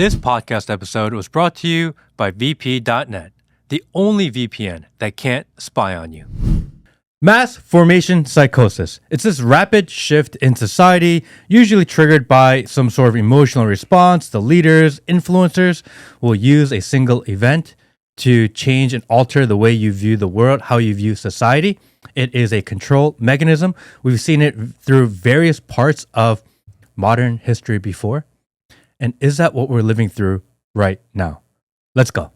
This podcast episode was brought to you by VP.net, the only VPN that can't spy on you. Mass formation psychosis. It's this rapid shift in society, usually triggered by some sort of emotional response. The leaders, influencers will use a single event to change and alter the way you view the world, how you view society. It is a control mechanism. We've seen it through various parts of modern history before. And is that what we're living through right now? Let's go.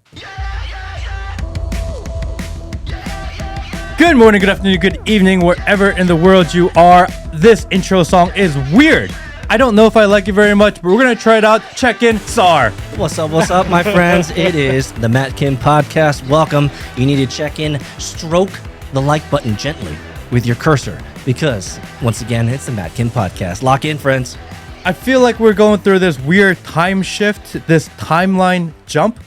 Good morning, good afternoon, good evening, wherever in the world you are. This intro song is weird. I don't know if I like it very much, but we're going to try it out. Check in, SAR. What's up, my friends? It is the Matt Kim Podcast. Welcome. You need to check in, stroke the like button gently with your cursor because, once again, it's the Matt Kim Podcast. Lock in, friends. I feel like we're going through this weird time shift, this timeline jump,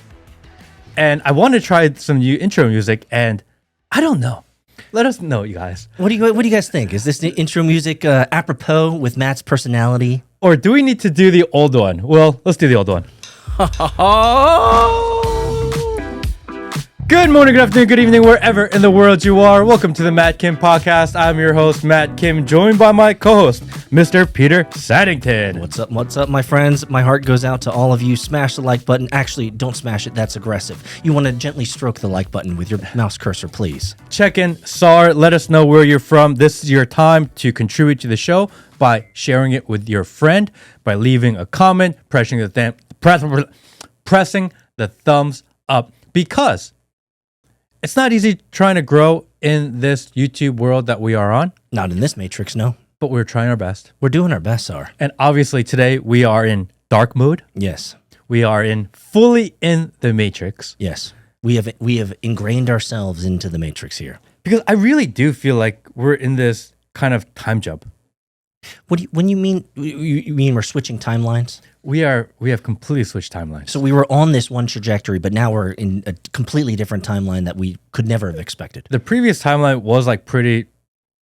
and I want to try some new intro music, and I don't know. Let us know, you guys. What do you guys think? Is this the intro music apropos with Matt's personality? Or do we need to do the old one? Well, let's do the old one. Good morning, good afternoon, good evening, wherever in the world you are. Welcome to the Matt Kim Podcast. I'm your host, Matt Kim, joined by my co-host, Mr. Peter Saddington. What's up, my friends? My heart goes out to all of you. Smash the like button. Actually, don't smash it. That's aggressive. You want to gently stroke the like button with your mouse cursor, please. Check in, SAR. Let us know where you're from. This is your time to contribute to the show by sharing it with your friend, by leaving a comment, pressing the thumbs up, because it's not easy trying to grow in this YouTube world that we are on. Not in this matrix, no. But we're trying our best. We're doing our best, Sar. And obviously today we are in dark mode. Yes. We are fully in the matrix. Yes. We have ingrained ourselves into the matrix here. Because I really do feel like we're in this kind of time jump. When you mean we're switching timelines? We have completely switched timelines. So we were on this one trajectory, but now we're in a completely different timeline that we could never have expected. The previous timeline was like pretty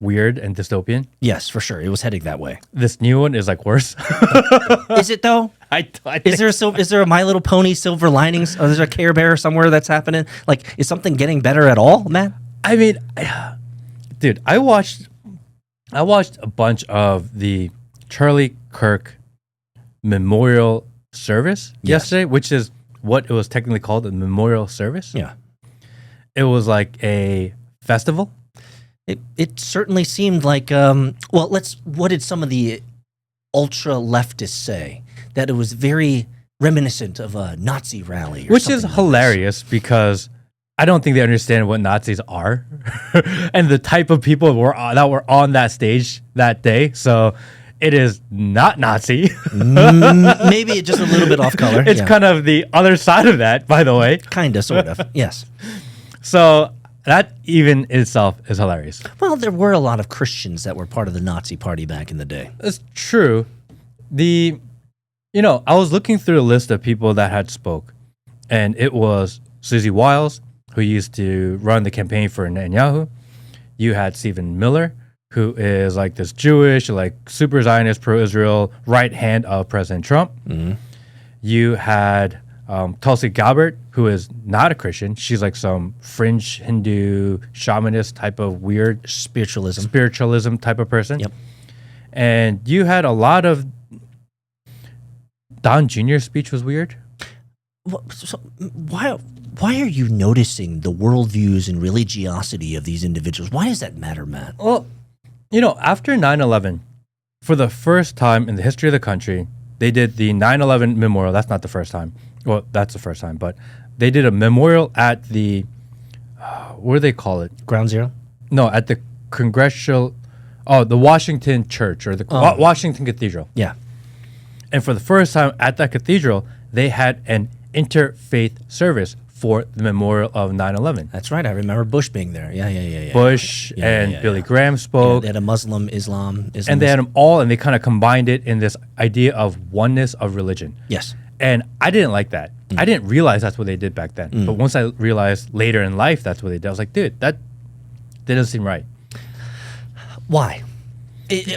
weird and dystopian. Yes, for sure. It was heading that way. This new one is like worse. Is it though? I think is there a My Little Pony silver linings? Or is there a Care Bear somewhere that's happening? Like, is something getting better at all, man? I mean, dude, I watched a bunch of the Charlie Kirk memorial service yesterday, which is what it was technically called, a memorial service. Yeah. It was like a festival. It certainly seemed like, what did some of the ultra leftists say? That it was very reminiscent of a Nazi rally. Which is hilarious because I don't think they understand what Nazis are and the type of people that were on that stage that day. So it is not Nazi. Maybe just a little bit off color. It's kind of the other side of that, by the way. Kind of, sort of, yes. So that even itself is hilarious. Well, there were a lot of Christians that were part of the Nazi party back in the day. That's true. I was looking through a list of people that had spoke, and it was Susie Wiles, who used to run the campaign for Netanyahu. You had Stephen Miller, who is like this Jewish, like super Zionist, pro-Israel, right hand of President Trump. Mm-hmm. You had Tulsi Gabbard, who is not a Christian. She's like some fringe Hindu shamanist type of weird spiritualism type of person. Yep. And you had a lot of Don Jr.'s speech was weird. So why are you noticing the worldviews and religiosity of these individuals? Why does that matter, Matt? Well, after 9/11, for the first time in the history of the country, they did the 9/11 memorial. That's not the first time. Well, that's the first time, but they did a memorial at the, what do they call it? Ground Zero? No, at the the Washington Church or the Washington Cathedral. Yeah. And for the first time at that cathedral, they had an interfaith service for the memorial of 9/11. That's right. I remember Bush being there. Yeah. Bush and Billy Graham spoke. They had a Muslim, Islam. And they had them all, and they kind of combined it in this idea of oneness of religion. Yes. And I didn't like that. I didn't realize that's what they did back then. But once I realized later in life that's what they did, I was like, dude, that doesn't seem right. Why?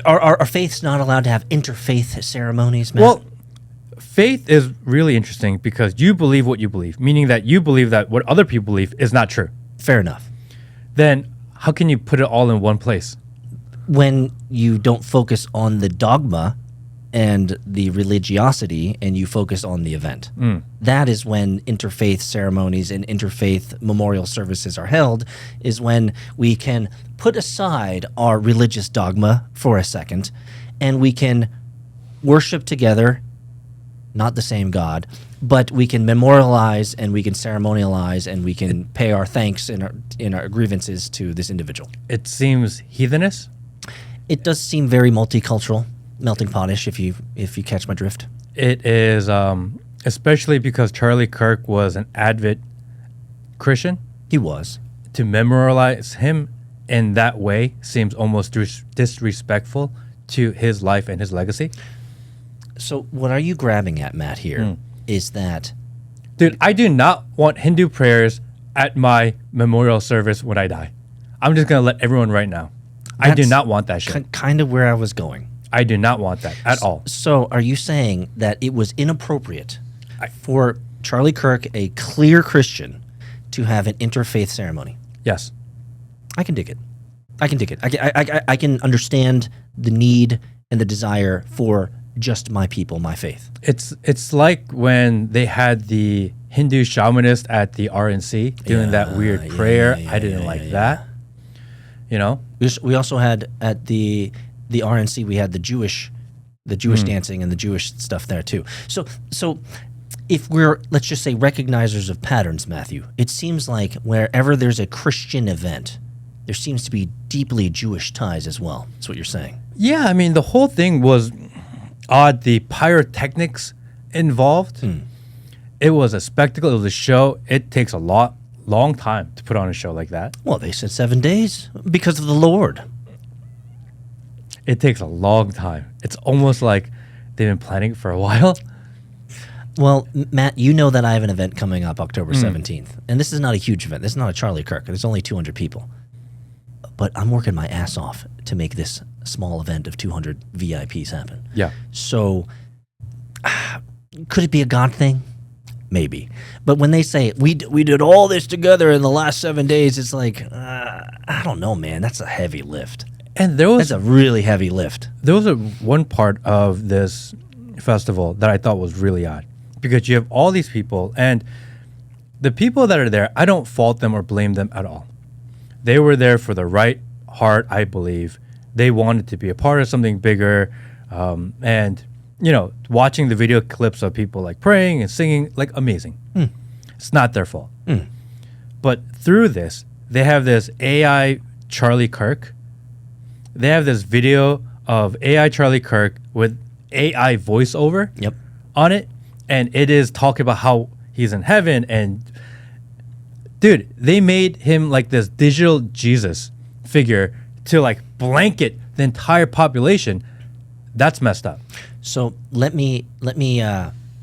Are faiths not allowed to have interfaith ceremonies, man? Well, faith is really interesting because you believe what you believe, meaning that you believe that what other people believe is not true. Fair enough. Then how can you put it all in one place? When you don't focus on the dogma and the religiosity and you focus on the event. That is when interfaith ceremonies and interfaith memorial services are held, is when we can put aside our religious dogma for a second and we can worship together, not the same God, but we can memorialize and we can ceremonialize and we can pay our thanks and our grievances to this individual. It seems heathenish. It does seem very multicultural, melting potish, if you catch my drift. It is, especially because Charlie Kirk was an avid Christian. He was. To memorialize him in that way seems almost disrespectful to his life and his legacy. So what are you grabbing at, Matt, here is that... Dude, I do not want Hindu prayers at my memorial service when I die. I'm just going to let everyone right now. I do not want that shit. Kind of where I was going. I do not want that at all. So are you saying that it was inappropriate for Charlie Kirk, a clear Christian, to have an interfaith ceremony? Yes. I can dig it. I can dig it. I can understand the need and the desire for just my people, my faith. It's like when they had the Hindu shamanist at the RNC doing that weird prayer. I didn't like that. You know? We also had at the RNC, we had the Jewish dancing and the Jewish stuff there too. So if we're, let's just say, recognizers of patterns, Matthew, it seems like wherever there's a Christian event, there seems to be deeply Jewish ties as well. That's what you're saying. Yeah, I mean, the whole thing was odd. The pyrotechnics involved. It was a spectacle. It was a show. It takes a long time to put on a show like that. Well, they said 7 days because of the Lord. It takes a long time. It's almost like they've been planning it for a while. Well, Matt, you know that I have an event coming up October 17th. And this is not a huge event. This is not a Charlie Kirk. There's only 200 people. But I'm working my ass off to make this small event of 200 VIPs happen. Yeah. So could it be a God thing? Maybe. But when they say, we did all this together in the last 7 days, it's like, I don't know, man. That's a heavy lift. And that's a really heavy lift. There was one part of this festival that I thought was really odd. Because you have all these people, and the people that are there, I don't fault them or blame them at all. They were there for the right heart, I believe. They wanted to be a part of something bigger. And, you know, watching the video clips of people like praying and singing, like, amazing. It's not their fault. But through this, they have this AI Charlie Kirk. They have this video of AI Charlie Kirk with AI voiceover on it. And it is talking about how he's in heaven. And, dude, they made him like this digital Jesus figure to, like, blanket the entire population. That's messed up. So let me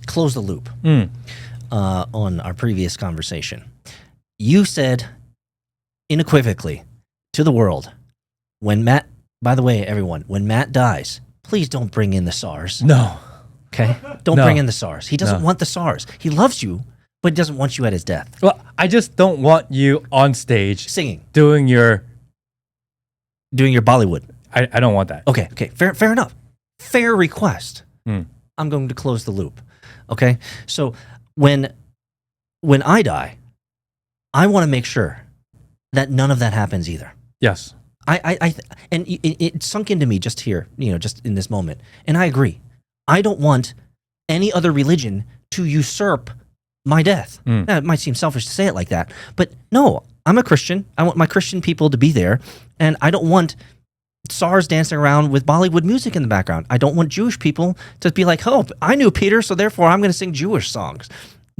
close the loop on our previous conversation. You said unequivocally to the world, when Matt, by the way, everyone, when Matt dies, please don't bring in the SARS. No. Okay? Don't bring in the SARS. He doesn't want the SARS. He loves you, but he doesn't want you at his death. Well, I just don't want you on stage singing, doing your Bollywood. I don't want that. Okay. Fair enough. Fair request. I'm going to close the loop. Okay? So when I die, I want to make sure that none of that happens either. Yes. And it sunk into me just here, just in this moment. And I agree. I don't want any other religion to usurp my death. Now, it might seem selfish to say it like that, but no, I'm a Christian. I want my Christian people to be there, and I don't want SARS dancing around with Bollywood music in the background. I don't want Jewish people to be like, oh, I knew Peter, so therefore I'm going to sing Jewish songs.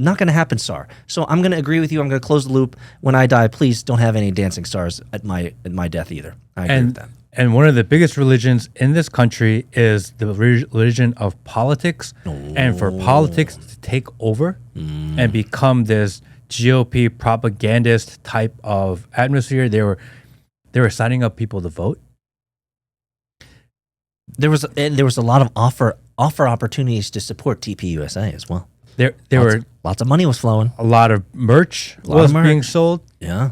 Not going to happen, SAR. So I'm going to agree with you. I'm going to close the loop. When I die, please don't have any dancing stars at my death either. I agree with that. And one of the biggest religions in this country is the religion of politics. And for politics to take over and become this GOP propagandist type of atmosphere, they were signing up people to vote. There was a lot of offer opportunities to support TPUSA as well. There were Lots of money was flowing. a lot of merch being sold, Yeah.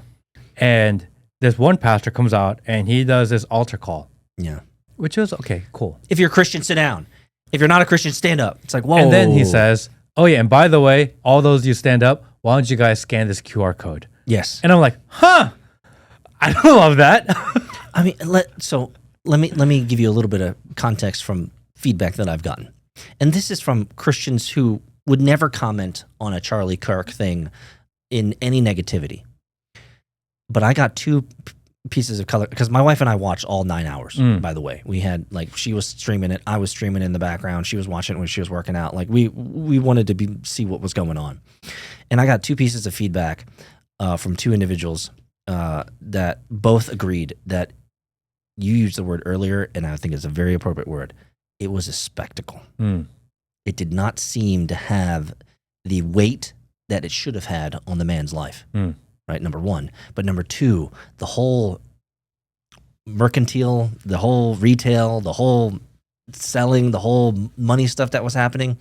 and this one pastor comes out and he does this altar call, Yeah. which was okay, cool. If you're a Christian, sit down. If you're not a Christian, stand up. It's like, whoa. And then he says, "Oh yeah, and by the way, all those you stand up, why don't you guys scan this QR code?" Yes. And I'm like, "Huh, I don't love that." I mean, let me give you a little bit of context from feedback that I've gotten. And this is from Christians who would never comment on a Charlie Kirk thing in any negativity. But I got two pieces of color because my wife and I watched all 9 hours, by the way. We had she was streaming it, I was streaming in the background, she was watching it when she was working out. Like we wanted to see what was going on. And I got two pieces of feedback from two individuals that both agreed that you used the word earlier, and I think it's a very appropriate word. It was a spectacle. It did not seem to have the weight that it should have had on the man's life, right? Number one. But number two, the whole mercantile, the whole retail, the whole selling, the whole money stuff that was happening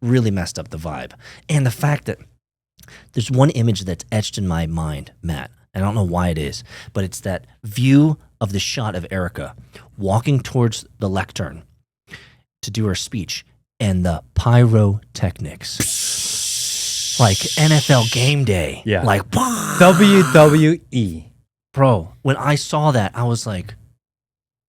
really messed up the vibe. And the fact that there's one image that's etched in my mind, Matt. I don't know why it is, but it's that view of the shot of Erica walking towards the lectern to do her speech, and the pyrotechnics, like NFL game day, like WWE. Bro, when I saw that, I was like,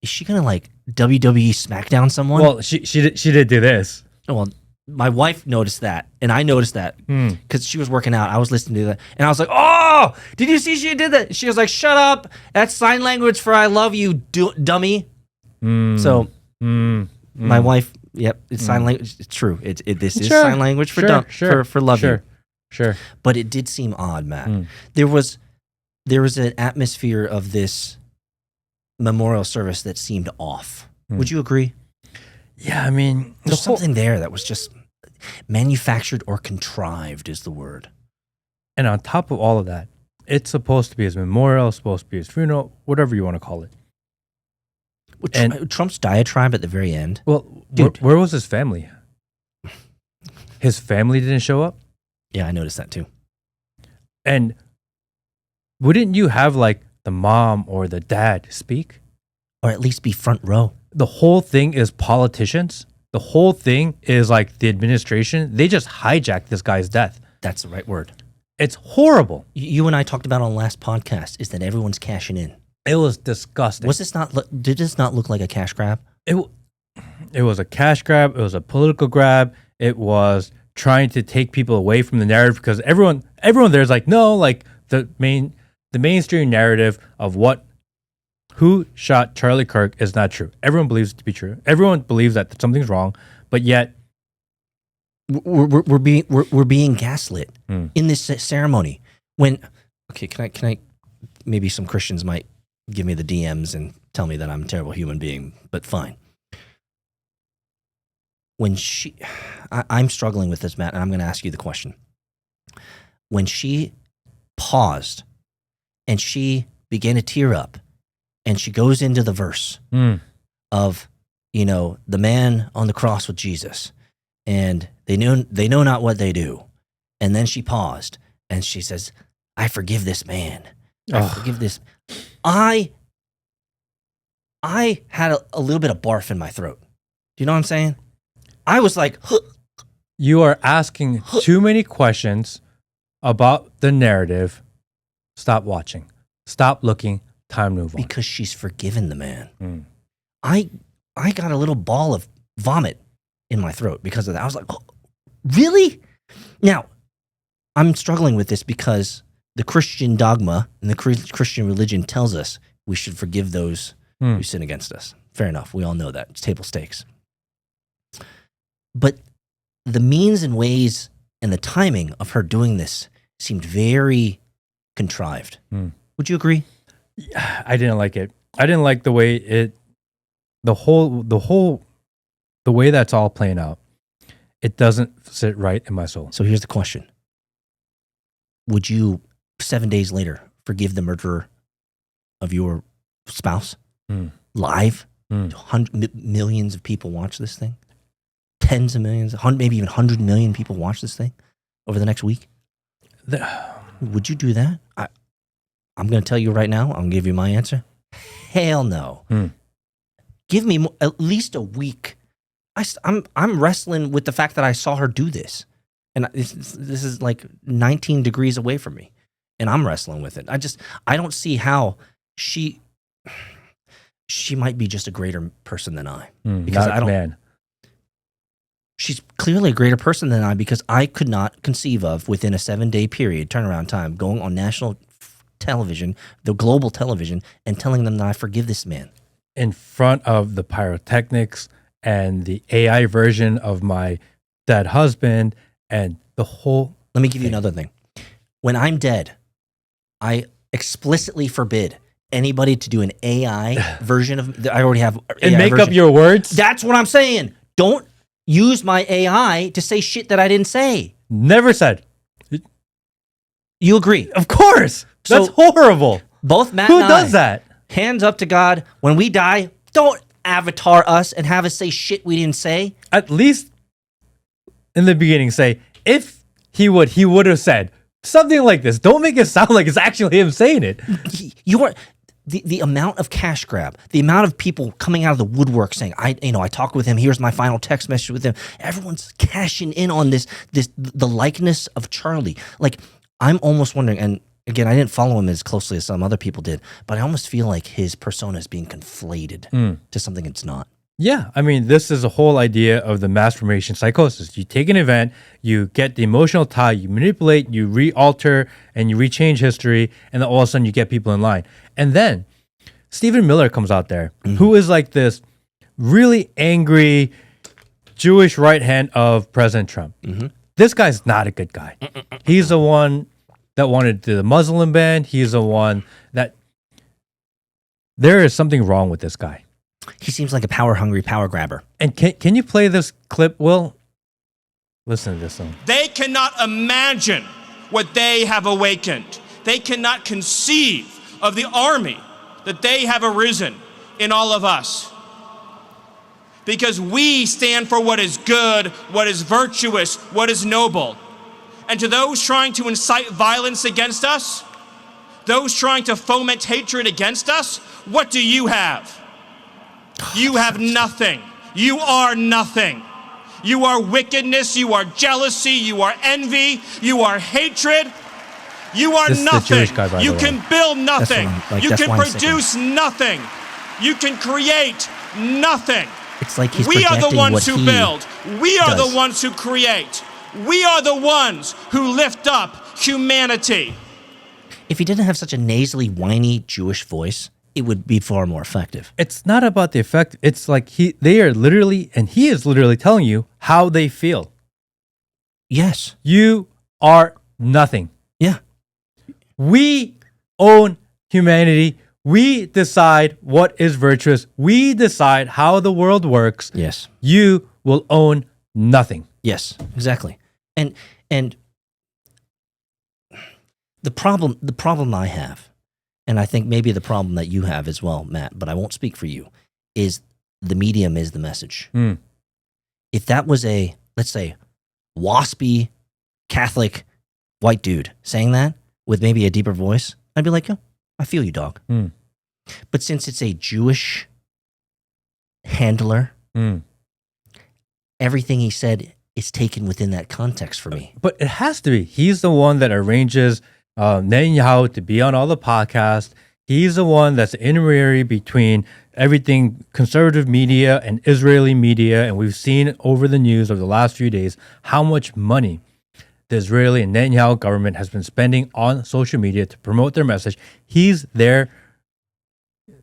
"Is she gonna like WWE SmackDown someone?" Well, she did do this. Well, my wife noticed that, and I noticed that because she was working out. I was listening to that, and I was like, "Oh, did you see she did that?" She was like, "Shut up! That's sign language for I love you, dummy." So, my wife, yep, it's sign language. It's true. This is sign language for for love you. Sure. But it did seem odd, Matt. There was an atmosphere of this memorial service that seemed off. Would you agree? Yeah, I mean, there's something there that was just manufactured or contrived is the word. And on top of all of that, it's supposed to be his memorial, supposed to be his funeral, whatever you want to call it. And Trump's diatribe at the very end. Well, dude, where was his family? His family didn't show up? Yeah, I noticed that too. And wouldn't you have like the mom or the dad speak? Or at least be front row. The whole thing is politicians. The whole thing is like the administration. They just hijacked this guy's death. That's the right word. It's horrible. You and I talked about on the last podcast is that everyone's cashing in. It was disgusting. Did this not look like a cash grab? It was a cash grab. It was a political grab. It was trying to take people away from the narrative because everyone there's like, no, like the mainstream narrative of who shot Charlie Kirk is not true. Everyone believes it to be true. Everyone believes that something's wrong, but yet we're being gaslit in this ceremony. Can I? Maybe some Christians might give me the DMs and tell me that I'm a terrible human being, but fine. I'm struggling with this, Matt, and I'm going to ask you the question. When she paused and she began to tear up, and she goes into the verse of, the man on the cross with Jesus, and they know not what they do. And then she paused and she says, "I forgive this man. I forgive this." I had a little bit of barf in my throat. Do you know what I'm saying? I was like, you are asking too many questions about the narrative. Stop watching. Stop looking. Time to move on. Because she's forgiven the man. I got a little ball of vomit in my throat because of that. I was like, oh, really? Now, I'm struggling with this because the Christian dogma and the Christian religion tells us we should forgive those who sin against us. Fair enough. We all know that. It's table stakes. But the means and ways and the timing of her doing this seemed very contrived. Would you agree? I didn't like it. I didn't like the way the way that's all playing out. It doesn't sit right in my soul. So here's the question. Would you, 7 days later, forgive the murderer of your spouse? Live? Millions of people watch this thing? tens of millions, maybe even 100 million people watch this thing over the next week? Would you do that? I'm going to tell you right now. I'm going to give you my answer. Hell no. Give me at least a week. I'm wrestling with the fact that I saw her do this. And this is like 19 degrees away from me. And I'm wrestling with it. I don't see how she might be just a greater person than I. Because I don't. Man. She's clearly a greater person than I, because I could not conceive of, within a 7-day period, turnaround time, going on national television, the global television, and telling them that I forgive this man. In front of the pyrotechnics and the AI version of my dead husband and the whole Let me give you another thing. When I'm dead, I explicitly forbid anybody to do an AI version of... I already have AI and make version. up your words? That's what I'm saying. Don't use my AI to say shit that I didn't say. Never said. You agree? Of course. So, that's horrible. Both Matt Who and does that? Hands up to God. When we die, don't avatar us and have us say shit we didn't say. At least in the beginning, say, if he would have said something like this. Don't make it sound like it's actually him saying it. The amount of cash grab, the amount of people coming out of the woodwork saying, I talked with him, here's my final text message with him. Everyone's cashing in on the likeness of Charlie. Like, I'm almost wondering, and again, I didn't follow him as closely as some other people did, but I almost feel like his persona is being conflated to something it's not. Yeah, I mean, this is a whole idea of the mass formation psychosis. You take an event, you get the emotional tie, you manipulate, you re-alter, and you rechange history, and then all of a sudden you get people in line. And then Stephen Miller comes out there, who is like this really angry Jewish right hand of President Trump. This guy's not a good guy. He's the one that wanted the Muslim ban. He's the one that... There is something wrong with this guy. He seems like a power-hungry power grabber. And can you play this clip, Will? Listen to this one. They cannot imagine what they have awakened. They cannot conceive of the army that they have arisen in all of us. Because we stand for what is good, what is virtuous, what is noble. And to those trying to incite violence against us, those trying to foment hatred against us, what do you have? You have nothing. You are nothing. You are wickedness. You are jealousy. You are envy. You are hatred. You are nothing. You can build nothing. You can produce nothing. You can create nothing. It's like he's we are the ones who build. We are does. the ones who create. We are the ones who lift up humanity. If he didn't have such a nasally, whiny Jewish voice, it would be far more effective. It's not about the effect. It's like he is literally telling you how they feel. Yes. You are nothing. Yeah. We own humanity. We decide what is virtuous. We decide how the world works. Yes. You will own nothing. Yes, exactly. And the problem I have, and I think maybe the problem that you have as well, Matt, but I won't speak for you, is the medium is the message. If that was a, let's say, waspy, Catholic, white dude saying that with maybe a deeper voice, I'd be like, oh, I feel you, dog. But since it's a Jewish handler, everything he said is taken within that context for me. But it has to be. He's the one that arranges Netanyahu to be on all the podcasts. He's the one that's the intermediary between everything conservative media and Israeli media. And we've seen over the news over the last few days how much money the Israeli and Netanyahu government has been spending on social media to promote their message. He's their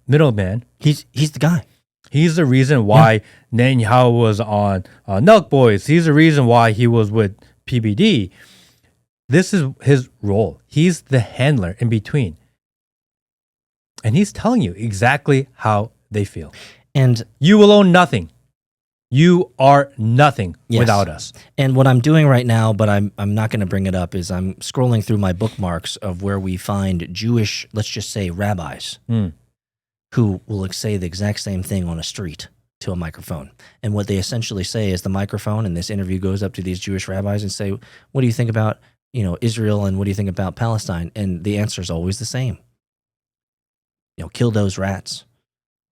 middleman. He's the guy. He's the reason why Netanyahu was on Nelk Boys. He's the reason why he was with PBD. This is his role. He's the handler in between. And he's telling you exactly how they feel. And you will own nothing. You are nothing without us. And what I'm doing right now, but I'm not going to bring it up, is I'm scrolling through my bookmarks of where we find Jewish, let's just say rabbis, who will say the exact same thing on a street to a microphone. And what they essentially say is the microphone in this interview goes up to these Jewish rabbis and say, what do you think about, Israel, and what do you think about Palestine? And the answer is always the same. Kill those rats.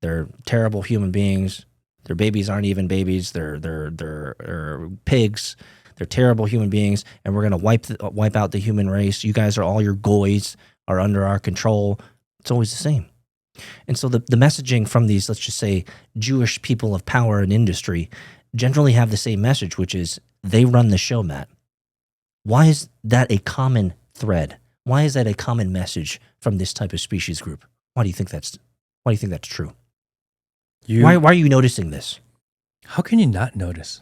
They're terrible human beings. Their babies aren't even babies. They're pigs. They're terrible human beings, and we're going to wipe out the human race. You guys all your goys are under our control. It's always the same. And so the messaging from these, let's just say, Jewish people of power and industry generally have the same message, which is they run the show, Matt. Why is that a common thread? Why is that a common message from this type of species group? Why do you think that's true? Why are you noticing this? How can you not notice?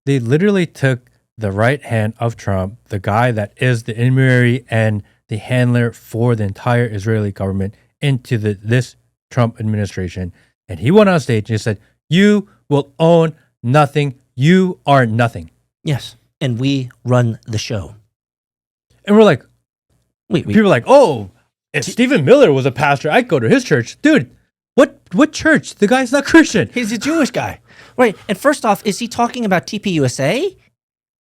They literally took the right hand of Trump, the guy that is the intermediary and the handler for the entire Israeli government, into this Trump administration. And he went on stage and he said, "You will own nothing. You are nothing." Yes. And we run the show. And we're like, wait. People are like, "Oh, if Stephen Miller was a pastor, I'd go to his church." Dude, what church? The guy's not Christian. He's a Jewish guy. Right. And first off, is he talking about TPUSA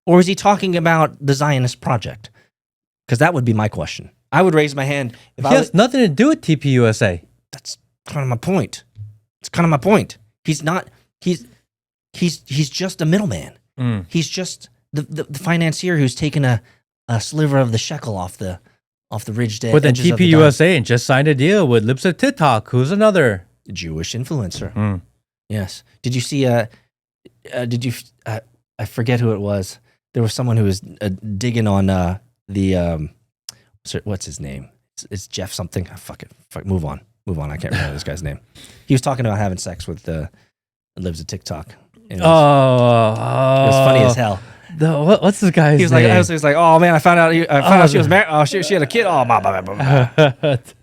or is he talking about the Zionist project? Because that would be my question. I would raise my hand. He has nothing to do with TPUSA. That's kind of my point. It's kind of my point. He's not, he's just a middleman. He's just the financier who's taken a sliver of the shekel off the ridged edge. But then TPUSA just signed a deal with Lips of TikTok, who's another Jewish influencer. Yes. Did you see? I forget who it was. There was someone who was digging on what's his name? It's Jeff something. Oh, fuck it. Move on. I can't remember this guy's name. He was talking about having sex with lives of TikTok. It was funny as hell. What's this guy's name? I was like, oh man, I found out she was married. Oh, she had a kid. Oh,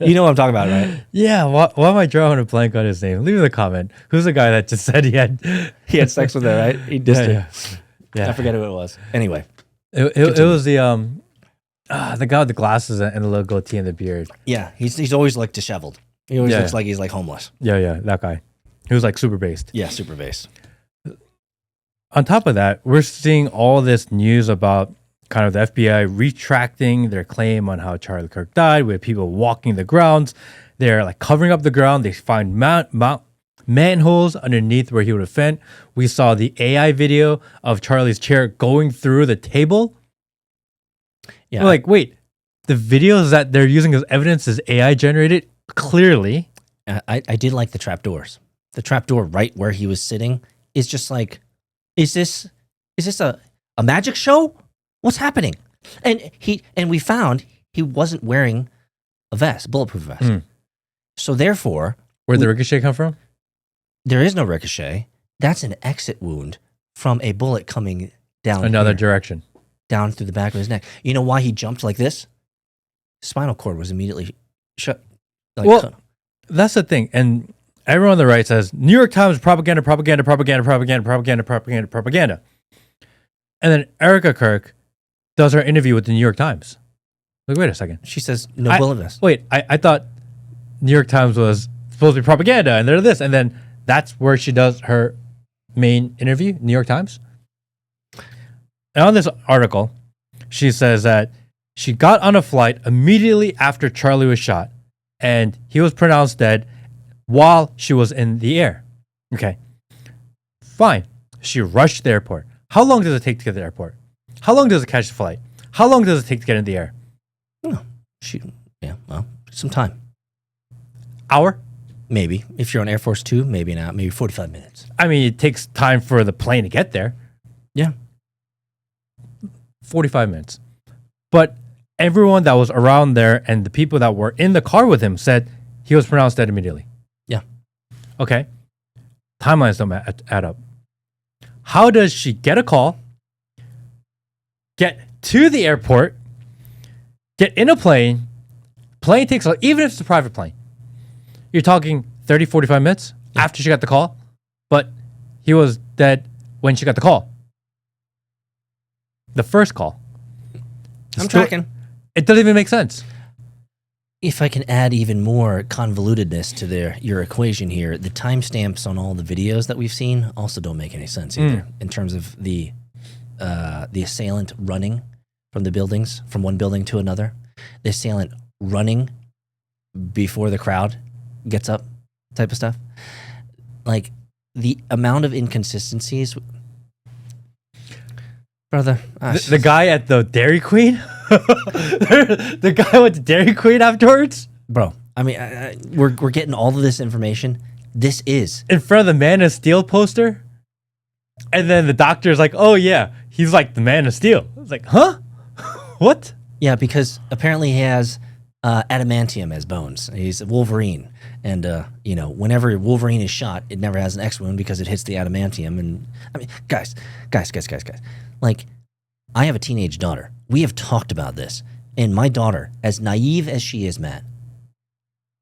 you know what I'm talking about, right? Yeah. Why am I drawing a blank on his name? Leave in the comment. Who's the guy that just said he had sex with her, right? He dissed her. Yeah. I forget who it was. Anyway, it was the guy with the glasses and the little goatee and the beard. Yeah, he's always like disheveled. He always looks like he's like homeless. Yeah, that guy. He was like super based. Yeah, super based. On top of that, we're seeing all this news about kind of the FBI retracting their claim on how Charlie Kirk died, with people walking the grounds. They're like covering up the ground. They find manholes underneath where he would have been. We saw the AI video of Charlie's chair going through the table. Yeah. We're like, wait, the videos that they're using as evidence is AI generated? Clearly. I did like the trapdoors. The trapdoor right where he was sitting is just like, is this a magic show? What's happening? And we found he wasn't wearing a vest, bulletproof vest. So therefore, where'd the ricochet come from? There is no ricochet. That's an exit wound from a bullet coming down another direction, down through the back of his neck. You know why he jumped like this? Spinal cord was immediately shut. That's the thing. And everyone on the right says, New York Times propaganda. And then Erica Kirk does her interview with the New York Times. Like, wait a second. She says, no bullet vest. Wait, I thought New York Times was supposed to be propaganda and they're this. And then that's where she does her main interview, New York Times. And on this article, she says that she got on a flight immediately after Charlie was shot and he was pronounced dead while she was in the air. Okay. Fine. She rushed to the airport. How long does it take to get to the airport? How long does it catch the flight? How long does it take to get in the air? Some time. Hour? Maybe. If you're on Air Force 2, maybe not. Maybe 45 minutes. I mean, it takes time for the plane to get there. Yeah. 45 minutes. But everyone that was around there and the people that were in the car with him said he was pronounced dead immediately. Yeah. Okay. Timelines don't add up. How does she get a call, get to the airport, get in a plane takes, even if it's a private plane, you're talking 30, 45 minutes after she got the call, but he was dead when she got the call. The first call. I'm tracking. It doesn't even make sense. If I can add even more convolutedness to your equation here, the timestamps on all the videos that we've seen also don't make any sense either. In terms of the assailant running from the buildings, from one building to another, the assailant running before the crowd gets up, type of stuff. Like the amount of inconsistencies, brother. The guy at the Dairy Queen, the guy went to Dairy Queen afterwards, bro. I mean, we're getting all of this information. This is in front of the Man of Steel poster, and then the doctor's like, "Oh yeah, he's like the Man of Steel." I was like, "Huh? What?" Yeah, because apparently he has adamantium as bones. He's a Wolverine, and whenever Wolverine is shot, it never has an X wound because it hits the adamantium. And I mean, guys, like, I have a teenage daughter. We have talked about this, and my daughter, as naive as she is, Matt,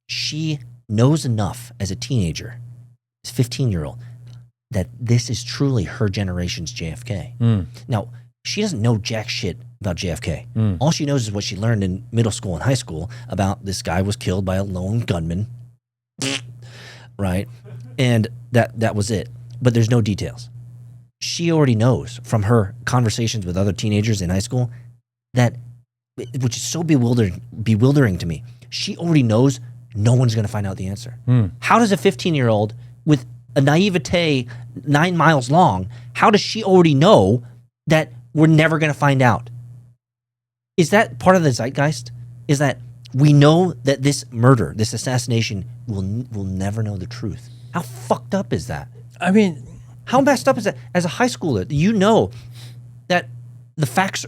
she knows enough as a teenager, as a 15-year-old, that this is truly her generation's JFK. Now, she doesn't know jack shit about JFK. All she knows is what she learned in middle school and high school about this guy was killed by a lone gunman, right? And that was it. But there's no details. She already knows from her conversations with other teenagers in high school that, which is so bewildering to me, she already knows no one's going to find out the answer. How does a 15-year-old with a naivete 9 miles long, how does she already know that we're never going to find out? Is that part of the zeitgeist? Is that we know that this murder, this assassination, will never know the truth? How fucked up is that? I mean, how messed up is that? As a high schooler, you know that the facts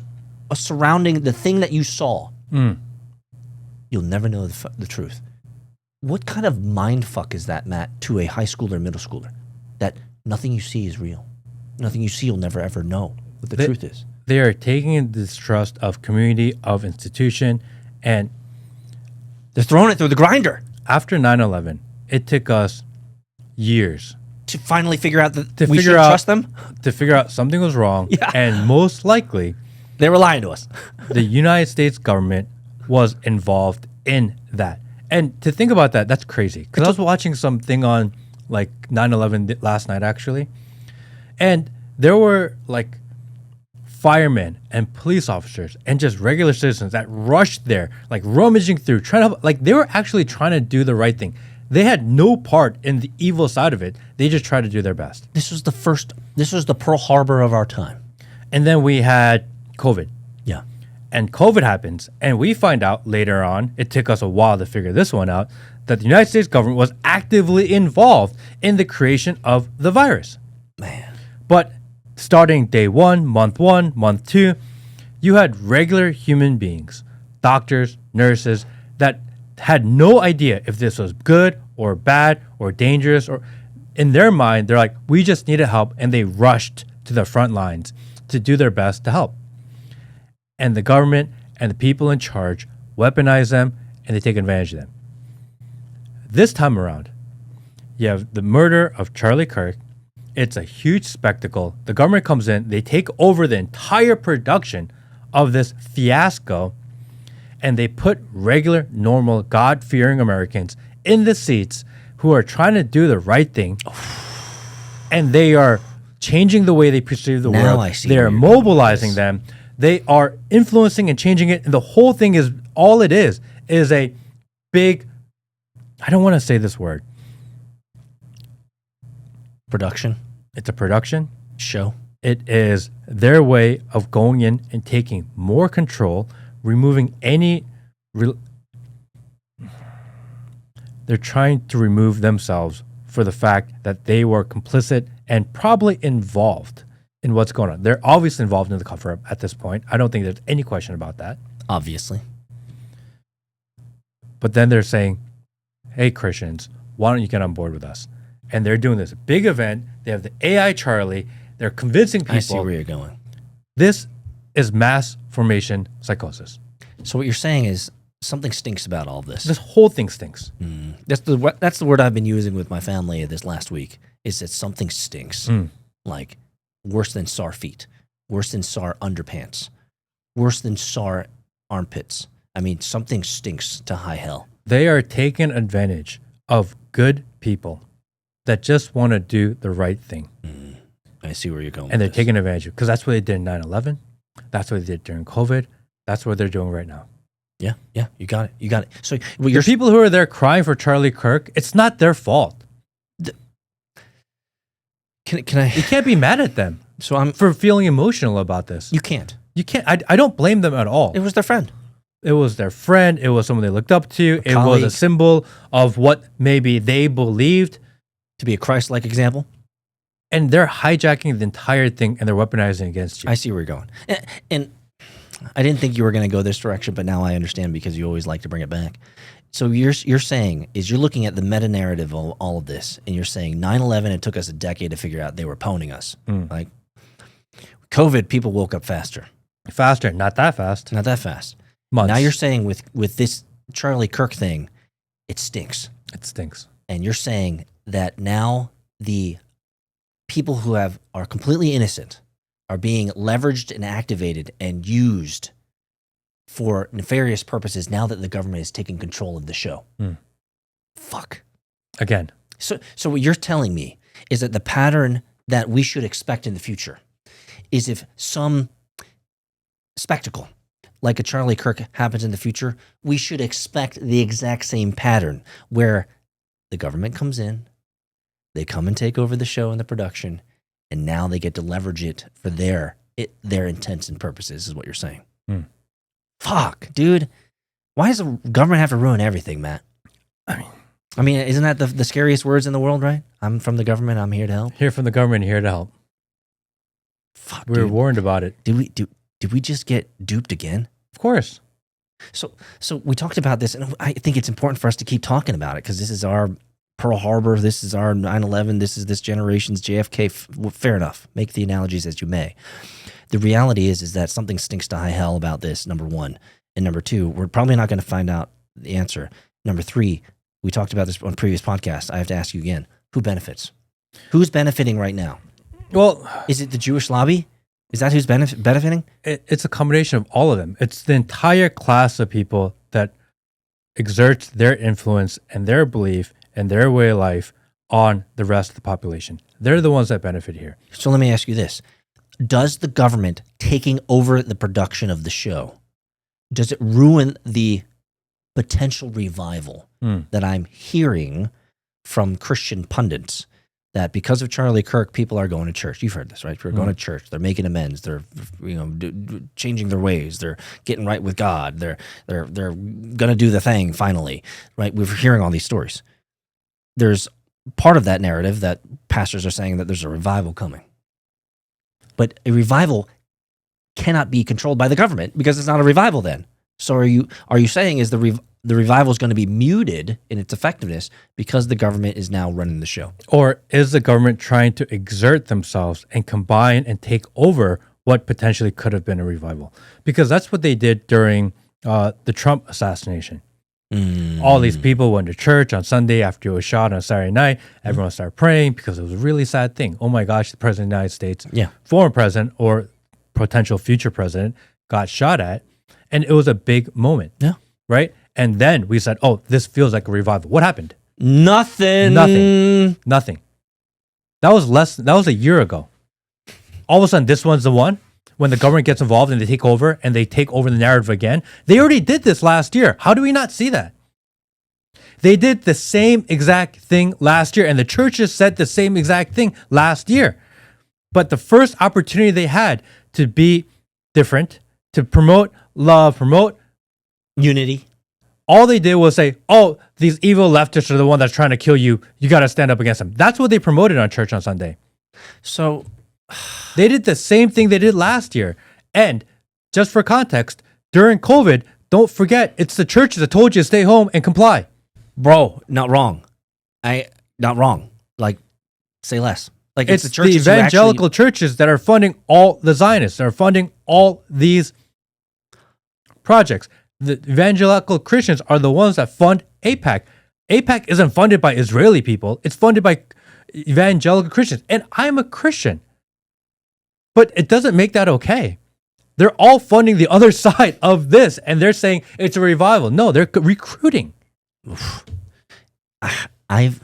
surrounding the thing that you saw, you'll never know the truth. What kind of mind fuck is that, Matt, to a high schooler, middle schooler? That nothing you see is real. Nothing you see you'll never ever know what the truth is. They are taking in distrust of community, of institution, and they're throwing it through the grinder. After 9/11, it took us years to finally figure out that we should trust them? To figure out something was wrong, and most likely, they were lying to us. The United States government was involved in that. And to think about that, that's crazy. Because I was watching something on like 9/11 last night, actually, and there were like firemen and police officers and just regular citizens that rushed there, like rummaging through, trying to, like, they were actually trying to do the right thing. They had no part in the evil side of it. They just tried to do their best. This was the Pearl Harbor of our time. And then we had COVID. Yeah. And COVID happens, and we find out later on, it took us a while to figure this one out, that the United States government was actively involved in the creation of the virus. Man. But starting day one, month two, you had regular human beings, doctors, nurses, that had no idea if this was good or bad or dangerous, or in their mind, they're like, we just needed help, and they rushed to the front lines to do their best to help. And the government and the people in charge weaponize them, and they take advantage of them. This time around, you have the murder of Charlie Kirk. It's a huge spectacle. The government comes in, they take over the entire production of this fiasco, and they put regular, normal, God-fearing Americans in the seats who are trying to do the right thing, and they are changing the way they perceive the world. They are mobilizing them. They are influencing and changing it, and the whole thing is, all it is a big, I don't want to say this word. Production. It's a production show. It is their way of going in and taking more control, removing any. They're trying to remove themselves for the fact that they were complicit and probably involved in what's going on. They're obviously involved in the cover-up at this point. I don't think there's any question about that. Obviously. But then they're saying, hey, Christians, why don't you get on board with us? And they're doing this big event. They have the AI Charlie. They're convincing people. I see where you're going. This is mass formation psychosis. So what you're saying is something stinks about all of this. This whole thing stinks. That's the word I've been using with my family this last week, is that something stinks. Like worse than SAR feet, worse than SAR underpants, worse than SAR armpits. I mean, something stinks to high hell. They are taking advantage of good people that just want to do the right thing. I see where you're going. And they're with this. taking advantage of because that's what they did in 9/11. That's what they did during COVID. That's what they're doing right now. Yeah, you got it. So The people who are there crying for Charlie Kirk, it's not their fault. Can I? You can't be mad at them So I'm. for feeling emotional about this. You can't. You can't. I don't blame them at all. It was their friend. It was their friend. It was someone they looked up to. It was colleague. a symbol of what maybe they believed. To be a Christ-like example. And they're hijacking the entire thing and they're weaponizing against you. I see where you're going. And I didn't think you were going to go this direction, but now I understand because you always like to bring it back. So you're saying is you're looking at the meta narrative of all of this, and you're saying 9/11. It took us a decade to figure out they were poning us. Like COVID, people woke up faster. Faster, not that fast. Not that fast. Months. Now you're saying with this Charlie Kirk thing, it stinks. It stinks. And you're saying that now the people who are completely innocent are being leveraged and activated and used for nefarious purposes now that the government is taking control of the show. Fuck. Again. So what you're telling me is that the pattern that we should expect in the future is if some spectacle like a Charlie Kirk happens in the future, we should expect the exact same pattern where the government comes in, they come and take over the show and the production, and now they get to leverage it for their intents and purposes, is what you're saying. Fuck, dude. Why does the government have to ruin everything, Matt? I mean, isn't that the scariest words in the world, right? I'm from the government. I'm here to help. Here from the government, here to help. Fuck, We were dude. warned about it. Did we just get duped again? Of course. So we talked about this, and I think it's important for us to keep talking about it because this is our Pearl Harbor, this is our 9/11, this is this generation's JFK. Fair enough. Make the analogies as you may. The reality is that something stinks to high hell about this, number one. And number two, we're probably not going to find out the answer. Number three, we talked about this on previous podcasts. I have to ask you again, who benefits? Who's benefiting right now? Well, Is it the Jewish lobby? Is that who's benefiting? it's a combination of all of them. It's the entire class of people that exerts their influence and their belief and their way of life on the rest of the population. They're the ones that benefit here. So let me ask you this. Does the government taking over the production of the show, does it ruin the potential revival that I'm hearing from Christian pundits that because of Charlie Kirk, people are going to church? You've heard this, right? People are going to church. They're making amends. They're changing their ways. They're getting right with God. They're going to do the thing finally, right? We're hearing all these stories. There's part of that narrative that pastors are saying that there's a revival coming. But a revival cannot be controlled by the government because it's not a revival then. So are you saying is the revival is going to be muted in its effectiveness because the government is now running the show? Or is the government trying to exert themselves and combine and take over what potentially could have been a revival? Because that's what they did during the Trump assassination. All these people went to church on Sunday after it was shot on Saturday night. Everyone started praying because it was a really sad thing. Oh my gosh, the president of the United States, former president or potential future president, got shot at. And it was a big moment. Yeah. Right? And then we said, oh, this feels like a revival. What happened? Nothing. That was a year ago. All of a sudden, this one's the one. When the government gets involved and they take over the narrative again. They already did this last year. How do we not see that? They did the same exact thing last year, and the churches said the same exact thing last year. But the first opportunity they had to be different, to promote love, promote unity, all they did was say, oh, these evil leftists are the one that's trying to kill you. You got to stand up against them. That's what they promoted on church on Sunday. So they did the same thing they did last year. And just for context, during COVID, don't forget, it's the churches that told you to stay home and comply. Bro, not wrong. Not wrong. Like, say less. Like It's the churches the evangelical churches that are funding all the Zionists, that are funding all these projects. The evangelical Christians are the ones that fund AIPAC. AIPAC isn't funded by Israeli people. It's funded by evangelical Christians. And I'm a Christian. But it doesn't make that okay. They're all funding the other side of this, and they're saying it's a revival. No, they're recruiting. I've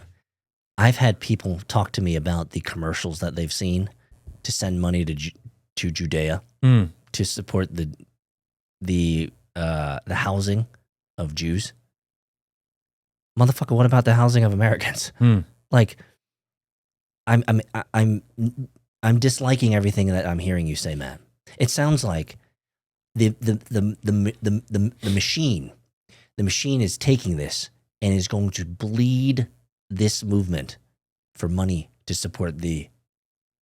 had people talk to me about the commercials that they've seen to send money to Judea to support the housing of Jews. Motherfucker, what about the housing of Americans? Like, I'm disliking everything that I'm hearing you say, man. It sounds like the machine is taking this and is going to bleed this movement for money to support the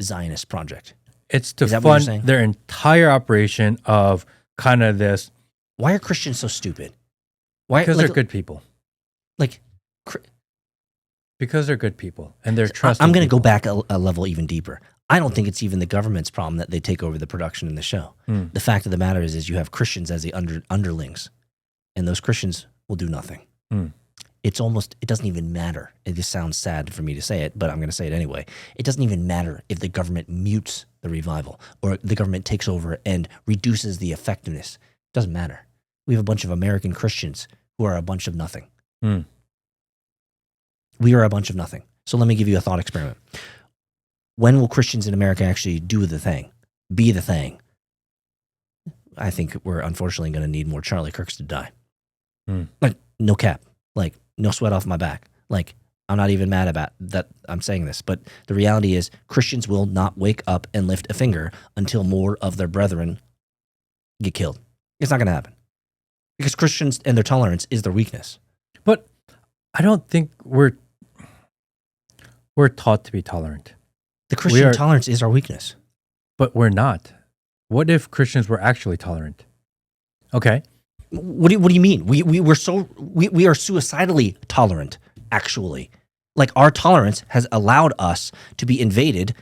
Zionist project. It's to fund their entire operation of kind of this. Why are Christians so stupid? Because they're good people. Because they're good people and they're trusting. I'm going to go back a level even deeper. I don't think it's even the government's problem that they take over the production in the show. The fact of the matter is you have Christians as the underlings, and those Christians will do nothing. It doesn't even matter. It just sounds sad for me to say it, but I'm going to say it anyway. It doesn't even matter if the government mutes the revival or the government takes over and reduces the effectiveness. It doesn't matter. We have a bunch of American Christians who are a bunch of nothing. We are a bunch of nothing. So let me give you a thought experiment. When will Christians in America actually do the thing? Be the thing? I think we're unfortunately going to need more Charlie Kirks to die. Like, no cap. Like, no sweat off my back. Like, I'm not even mad about that I'm saying this, but the reality is Christians will not wake up and lift a finger until more of their brethren get killed. It's not going to happen. Because Christians and their tolerance is their weakness. But I don't think we're taught to be tolerant. The Christian tolerance is our weakness. But we're not. What if Christians were actually tolerant? Okay. What do you mean? We are suicidally tolerant, actually. Like, our tolerance has allowed us to be invaded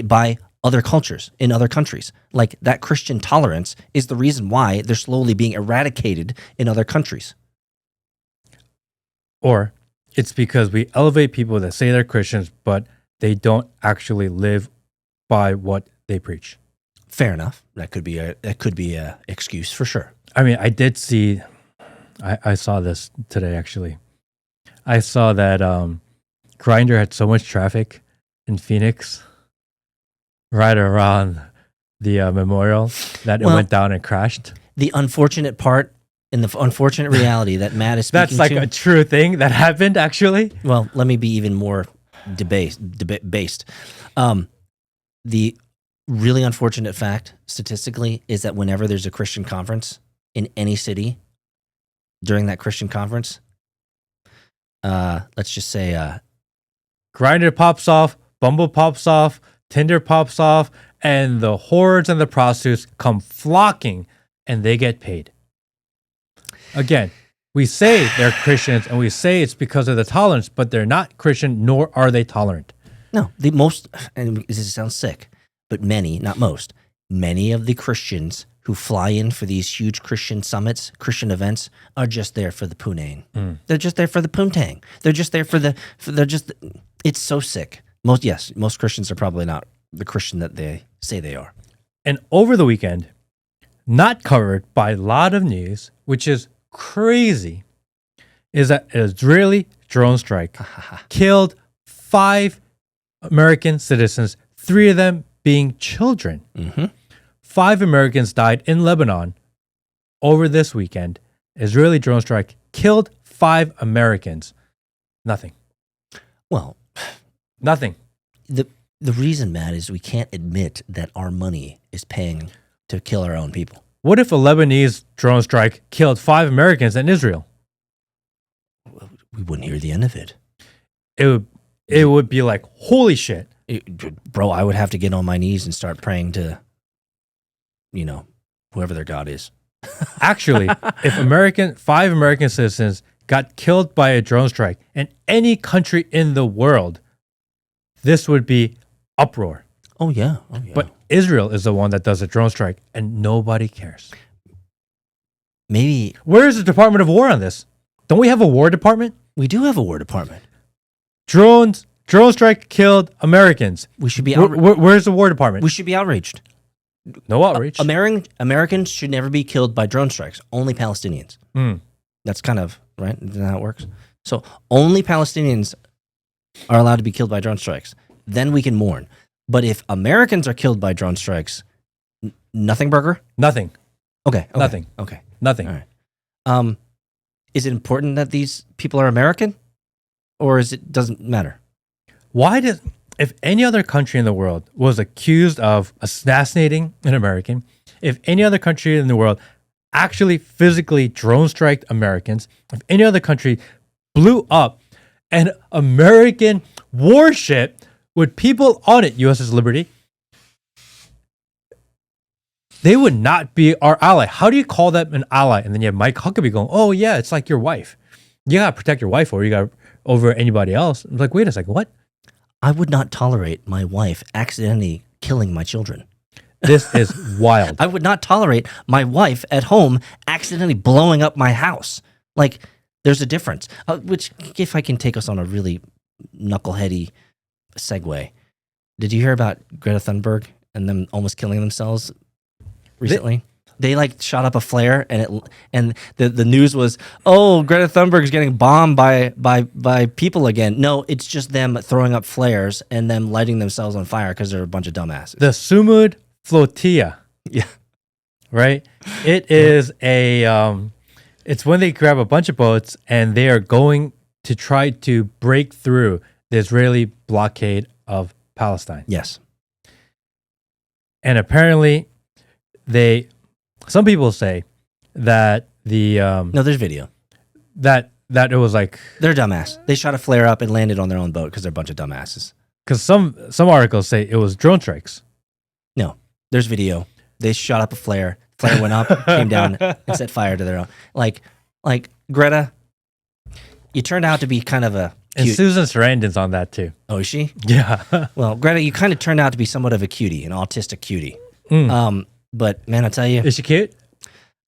by other cultures in other countries. Like, that Christian tolerance is the reason why they're slowly being eradicated in other countries. Or it's because we elevate people that say they're Christians, but they don't actually live by what they preach. Fair enough. That could be a excuse for sure. I mean, I did see, I saw this today actually. I saw that Grindr had so much traffic in Phoenix, right around the memorial, that it went down and crashed. The unfortunate part and the unfortunate reality that Matt is speaking to. That's like a true thing that happened, actually. Well, let me be even more based. The really unfortunate fact, statistically, is that whenever there's a Christian conference in any city, during that Christian conference, let's just say Grindr pops off, Bumble pops off, Tinder pops off, and the whores and the prostitutes come flocking, and they get paid. Again, we say they're Christians, and we say it's because of the tolerance, but they're not Christian, nor are they tolerant. No, the most, and this sounds sick, but many, not most, many of the Christians who fly in for these huge Christian summits, Christian events, are just there for the punane. They're just there for the poontang. They're just there it's so sick. Most Christians are probably not the Christian that they say they are. And over the weekend, not covered by a lot of news, which is crazy, is that an Israeli drone strike killed 5 American citizens, 3 of them being children. 5 Americans died in Lebanon over this weekend. Israeli drone strike killed 5 Americans. Nothing. Well, nothing. The reason, Matt, is we can't admit that our money is paying to kill our own people. What if a Lebanese drone strike killed 5 Americans in Israel? We wouldn't hear the end of it. It would be like, holy shit. Bro, I would have to get on my knees and start praying to, whoever their God is. Actually, if 5 American citizens got killed by a drone strike in any country in the world, this would be uproar. Oh, yeah. But Israel is the one that does a drone strike, and nobody cares. Maybe. Where's the Department of War on this? Don't we have a War Department? We do have a War Department. Drone strike killed Americans. We should be Where's the War Department? We should be outraged. No outrage. Americans should never be killed by drone strikes. Only Palestinians. That's kind of right. Isn't that how it works? So only Palestinians are allowed to be killed by drone strikes. Then we can mourn. But if Americans are killed by drone strikes, nothing, Burger? Nothing. Okay. Nothing. Okay. Nothing. All right. Is it important that these people are American, or doesn't matter? If any other country in the world was accused of assassinating an American, if any other country in the world actually physically drone striked Americans, if any other country blew up an American warship with people on it, USS Liberty, they would not be our ally. How do you call them an ally? And then you have Mike Huckabee going, oh yeah, it's like your wife. You gotta protect your wife over anybody else. I'm like, wait a second, what? I would not tolerate my wife accidentally killing my children. This is wild. I would not tolerate my wife at home accidentally blowing up my house. Like, there's a difference. Which, if I can take us on a really knuckleheady segue, did you hear about Greta Thunberg and them almost killing themselves recently? They like shot up a flare, and the news was, oh, Greta Thunberg's getting bombed by people again. No, it's just them throwing up flares and them lighting themselves on fire because they're a bunch of dumbasses. The Sumud Flotilla. Yeah. Right? It is it's when they grab a bunch of boats and they are going to try to break through the Israeli blockade of Palestine. Yes. And apparently some people say that no, there's video. That it was like, they're dumbass. They shot a flare up and landed on their own boat because they're a bunch of dumbasses. Because some articles say it was drone strikes. No, there's video. They shot up a flare. Flare went up, came down, and set fire to their own. Like Greta, you turned out to be kind of a And cute. Susan Sarandon's on that too. Oh, is she? Yeah. Well, Greta, you kind of turned out to be somewhat of a cutie, an autistic cutie. But man, I tell you, Is she cute?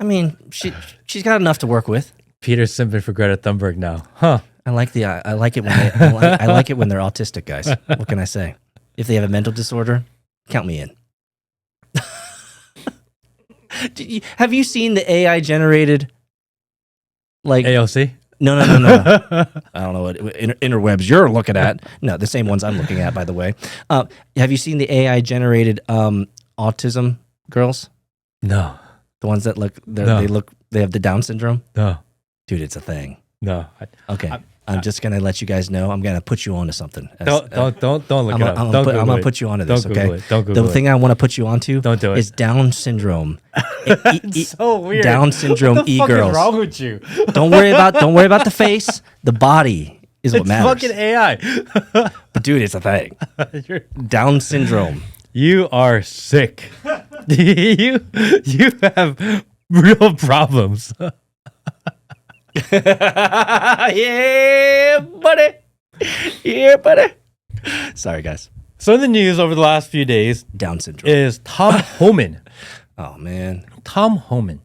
I mean, she's got enough to work with. Peter's simping for Greta Thunberg now. Huh. I like it when I like it when they're autistic, guys. What can I say? If they have a mental disorder, count me in. Have you seen the AI generated like AOC? No. I don't know what interwebs you're looking at. No, the same ones I'm looking at, by the way. Have you seen the AI generated autism girls? No. The ones that they have the Down syndrome? No. Dude, it's a thing. No. Okay. I'm just gonna let you guys know. I'm gonna put you onto something. Don't look it up. I'm gonna put you onto this. Don't Okay. Google it. Don't Google the thing I want to put you onto Don't do it. is Down syndrome. It's so weird. Down syndrome what the fuck e-girls. is wrong with you? Don't worry about the face. The body is what It's matters. fucking AI. But dude, it's a thing. Down syndrome. You are sick. you have real problems. Yeah, buddy. Yeah, buddy. Sorry, guys. So in the news over the last few days Down syndrome. is Tom Homan. Oh man, Tom Homan.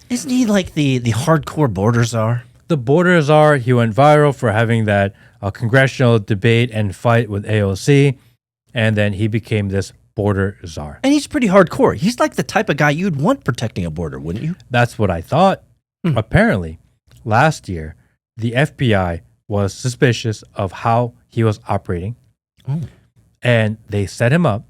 isn't he like the hardcore border czar? The border czar, he went viral for having that congressional debate and fight with AOC, and then he became this border czar. And he's pretty hardcore. He's like the type of guy you'd want protecting a border, wouldn't you? That's what I thought. Apparently, last year, the FBI was suspicious of how he was operating, and they set him up.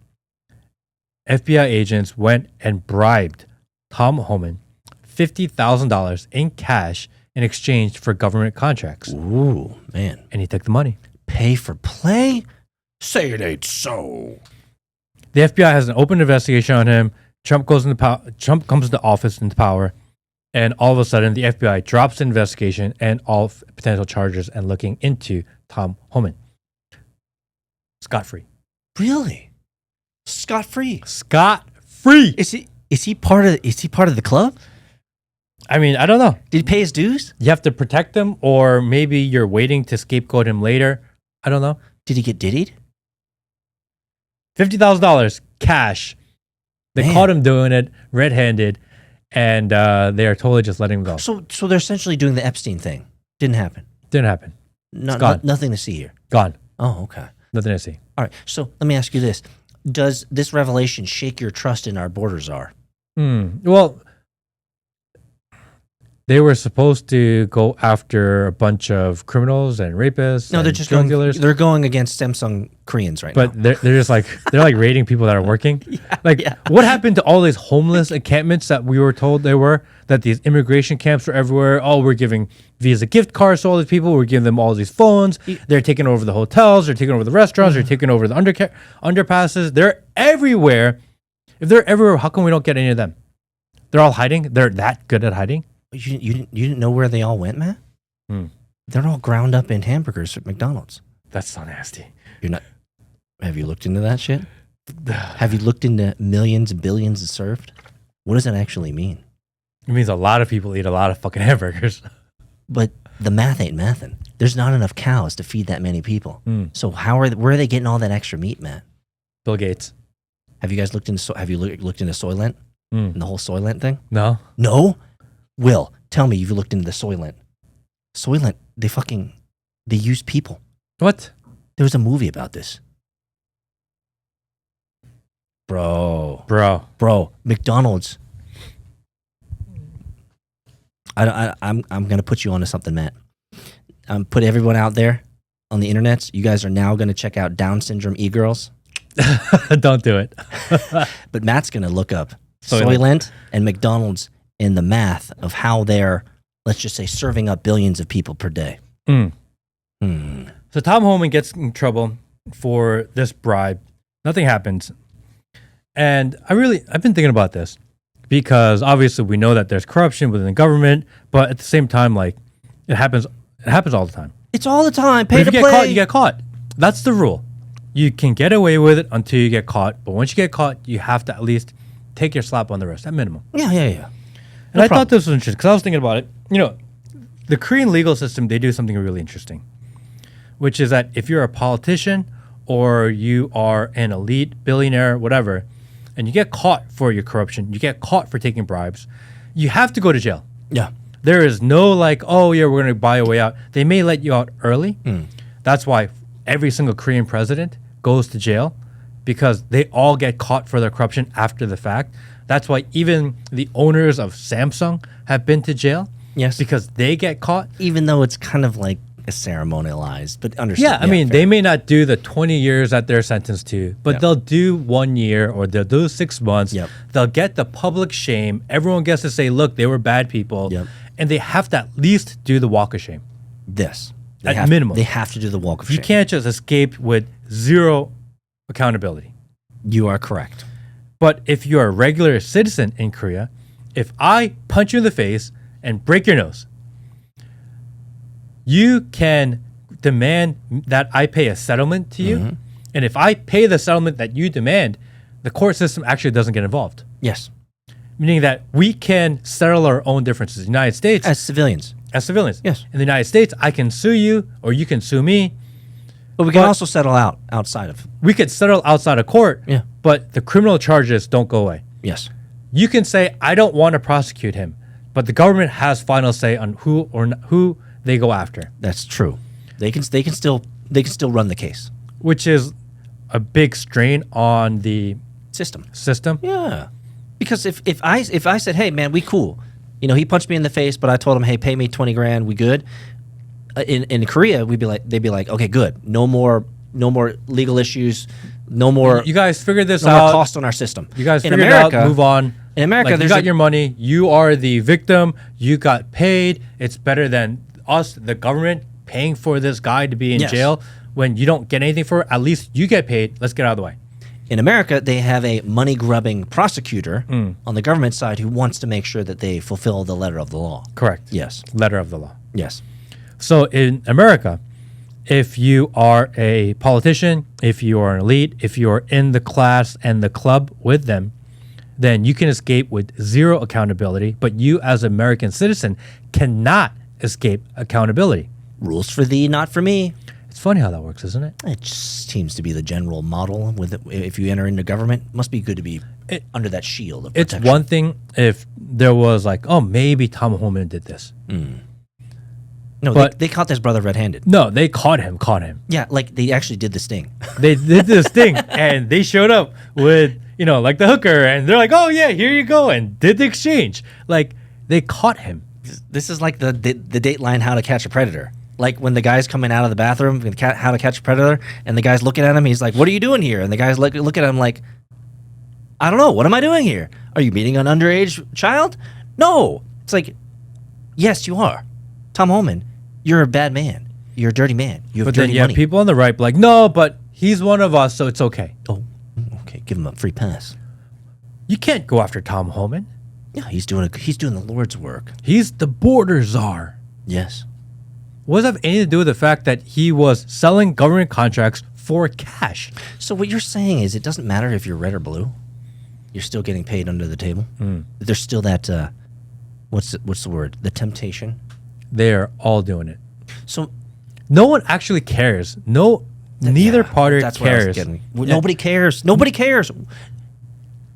FBI agents went and bribed Tom Homan $50,000 in cash in exchange for government contracts. Ooh, man. And he took the money. Pay for play? Say it ain't so. The FBI has an open investigation on him. Trump comes into office into power, and all of a sudden the FBI drops the investigation and all potential charges and looking into Tom Homan. Scot-free. Really? Scot-free? Scot-free. Is he part of the club? I mean, I don't know. Did he pay his dues? You have to protect him, or maybe you're waiting to scapegoat him later. I don't know. Did he get diddied? $50,000 cash. They Man. caught him doing it red-handed, and they are totally just letting him go. So they're essentially doing the Epstein thing. Didn't happen. Didn't happen. Nothing to see here. Gone. Oh, okay. Nothing to see. All right. So let me ask you this: does this revelation shake your trust in our border czar? Well, they were supposed to go after a bunch of criminals and rapists. No, and they're just drug going, dealers. they're going against Samsung Koreans right now. But they're just like they're like raiding people that are working. What happened to all these homeless encampments that we were told there were? That these immigration camps were everywhere. Oh, we're giving Visa gift cards to all these people. We're giving them all these phones. They're taking over the hotels. They're taking over the restaurants. They're taking over the underpasses. They're everywhere. If they're everywhere, how come we don't get any of them? They're all hiding. They're that good at hiding. You didn't know where they all went, man? They're all ground up in hamburgers at McDonald's. That's so nasty. You're not. Have you looked into that shit? Have you looked into millions and billions served? What does that actually mean? It means a lot of people eat a lot of fucking hamburgers. But the math ain't mathin'. There's not enough cows to feed that many people. So where are they getting all that extra meat, Matt? Bill Gates. Have you guys looked into looked into Soylent and the whole Soylent thing? No. No. Will, tell me you've looked into the Soylent. Soylent, they use people. What? There was a movie about this. Bro, McDonald's. I'm gonna put you onto something, Matt. Put everyone out there on the internet. You guys are now gonna check out Down syndrome e-girls. Don't do it. But Matt's gonna look up Soylent and McDonald's in the math of how they're, let's just say, serving up billions of people per day. So Tom Homan gets in trouble for this bribe. Nothing happens. And I've been thinking about this because obviously we know that there's corruption within the government, but at the same time, like it happens all the time. It's all the time. Pay to play. Caught, you get caught. That's the rule. You can get away with it until you get caught, but once you get caught, you have to at least take your slap on the wrist at minimum. Yeah. And I thought this was interesting because I was thinking about it. You know, the Korean legal system, they do something really interesting, which is that if you're a politician or you are an elite billionaire, whatever, and you get caught for your corruption, you get caught for taking bribes, you have to go to jail. Yeah. There is no like, oh, yeah, we're going to buy a way out. They may let you out early. That's why every single Korean president goes to jail because they all get caught for their corruption after the fact. That's why even the owners of Samsung have been to jail. Yes. Because they get caught. Even though it's kind of like a ceremonialized, but understand. Yeah, I mean, they may not do the 20 years that they're sentenced to, but they'll do 1 year or they'll do 6 months. Yep. They'll get the public shame. Everyone gets to say, look, they were bad people. Yep. And they have to at least do the walk of shame. At minimum. They have to do the walk of shame. You can't just escape with zero accountability. You are correct. But if you're a regular citizen in Korea, if I punch you in the face and break your nose, you can demand that I pay a settlement to you. And if I pay the settlement that you demand, the court system actually doesn't get involved. Yes. Meaning that we can settle our own differences. In the United States. As civilians. Yes. In the United States, I can sue you or you can sue me. But we can also settle outside of. We could settle outside of court. Yeah. But the criminal charges don't go away. Yes. You can say, I don't want to prosecute him, but the government has final say on who they go after. That's true. They can still run the case. Which is a big strain on the system. Yeah. Because if I said, hey man, we cool. You know, he punched me in the face, but I told him, hey, pay me $20 grand, we good. In Korea, they'd be like, okay, good. No more legal issues. No more. You guys figured this no out. More cost on our system. You guys figured it out. Move on. In America, like, you got your money. You are the victim. You got paid. It's better than us, the government, paying for this guy to be in jail when you don't get anything for it. At least you get paid. Let's get out of the way. In America, they have a money-grubbing prosecutor on the government side who wants to make sure that they fulfill the letter of the law. Correct. Yes. Letter of the law. Yes. So in America, if you are a politician, if you are an elite, if you are in the class and the club with them, then you can escape with zero accountability. But you as an American citizen cannot escape accountability. Rules for thee, not for me. It's funny how that works, isn't it? It just seems to be the general model. If you enter into government, it must be good to be under that shield of protection. It's one thing if there was like, oh, maybe Tom Homan did this. No, But they caught this brother red-handed. no, they caught him. Yeah, like they actually did this thing. They did this thing, and they showed up with, like the hooker, and they're like, "Oh yeah, here you go," and did the exchange. Like they caught him. This is like the Dateline How to Catch a Predator. Like when the guy's coming out of the bathroom, How to Catch a Predator, and the guy's looking at him, he's like, "What are you doing here?" And the guy's looking at him like, "I don't know. What am I doing here? Are you meeting an underage child?" No. It's like, yes, you are. Tom Holman, you're a bad man. You're a dirty man. You have But dirty then you have money. people on the right be like, "No, but he's one of us, so it's okay." Oh, okay. Give him a free pass. You can't go after Tom Holman. Yeah, he's doing the Lord's work. He's the border czar. Yes. What does that have anything to do with the fact that he was selling government contracts for cash? So what you're saying is it doesn't matter if you're red or blue. You're still getting paid under the table. There's still that what's the word? The temptation. They're all doing it. So No one actually cares. Neither party that's what I was cares. getting. Well, nobody cares. Nobody cares.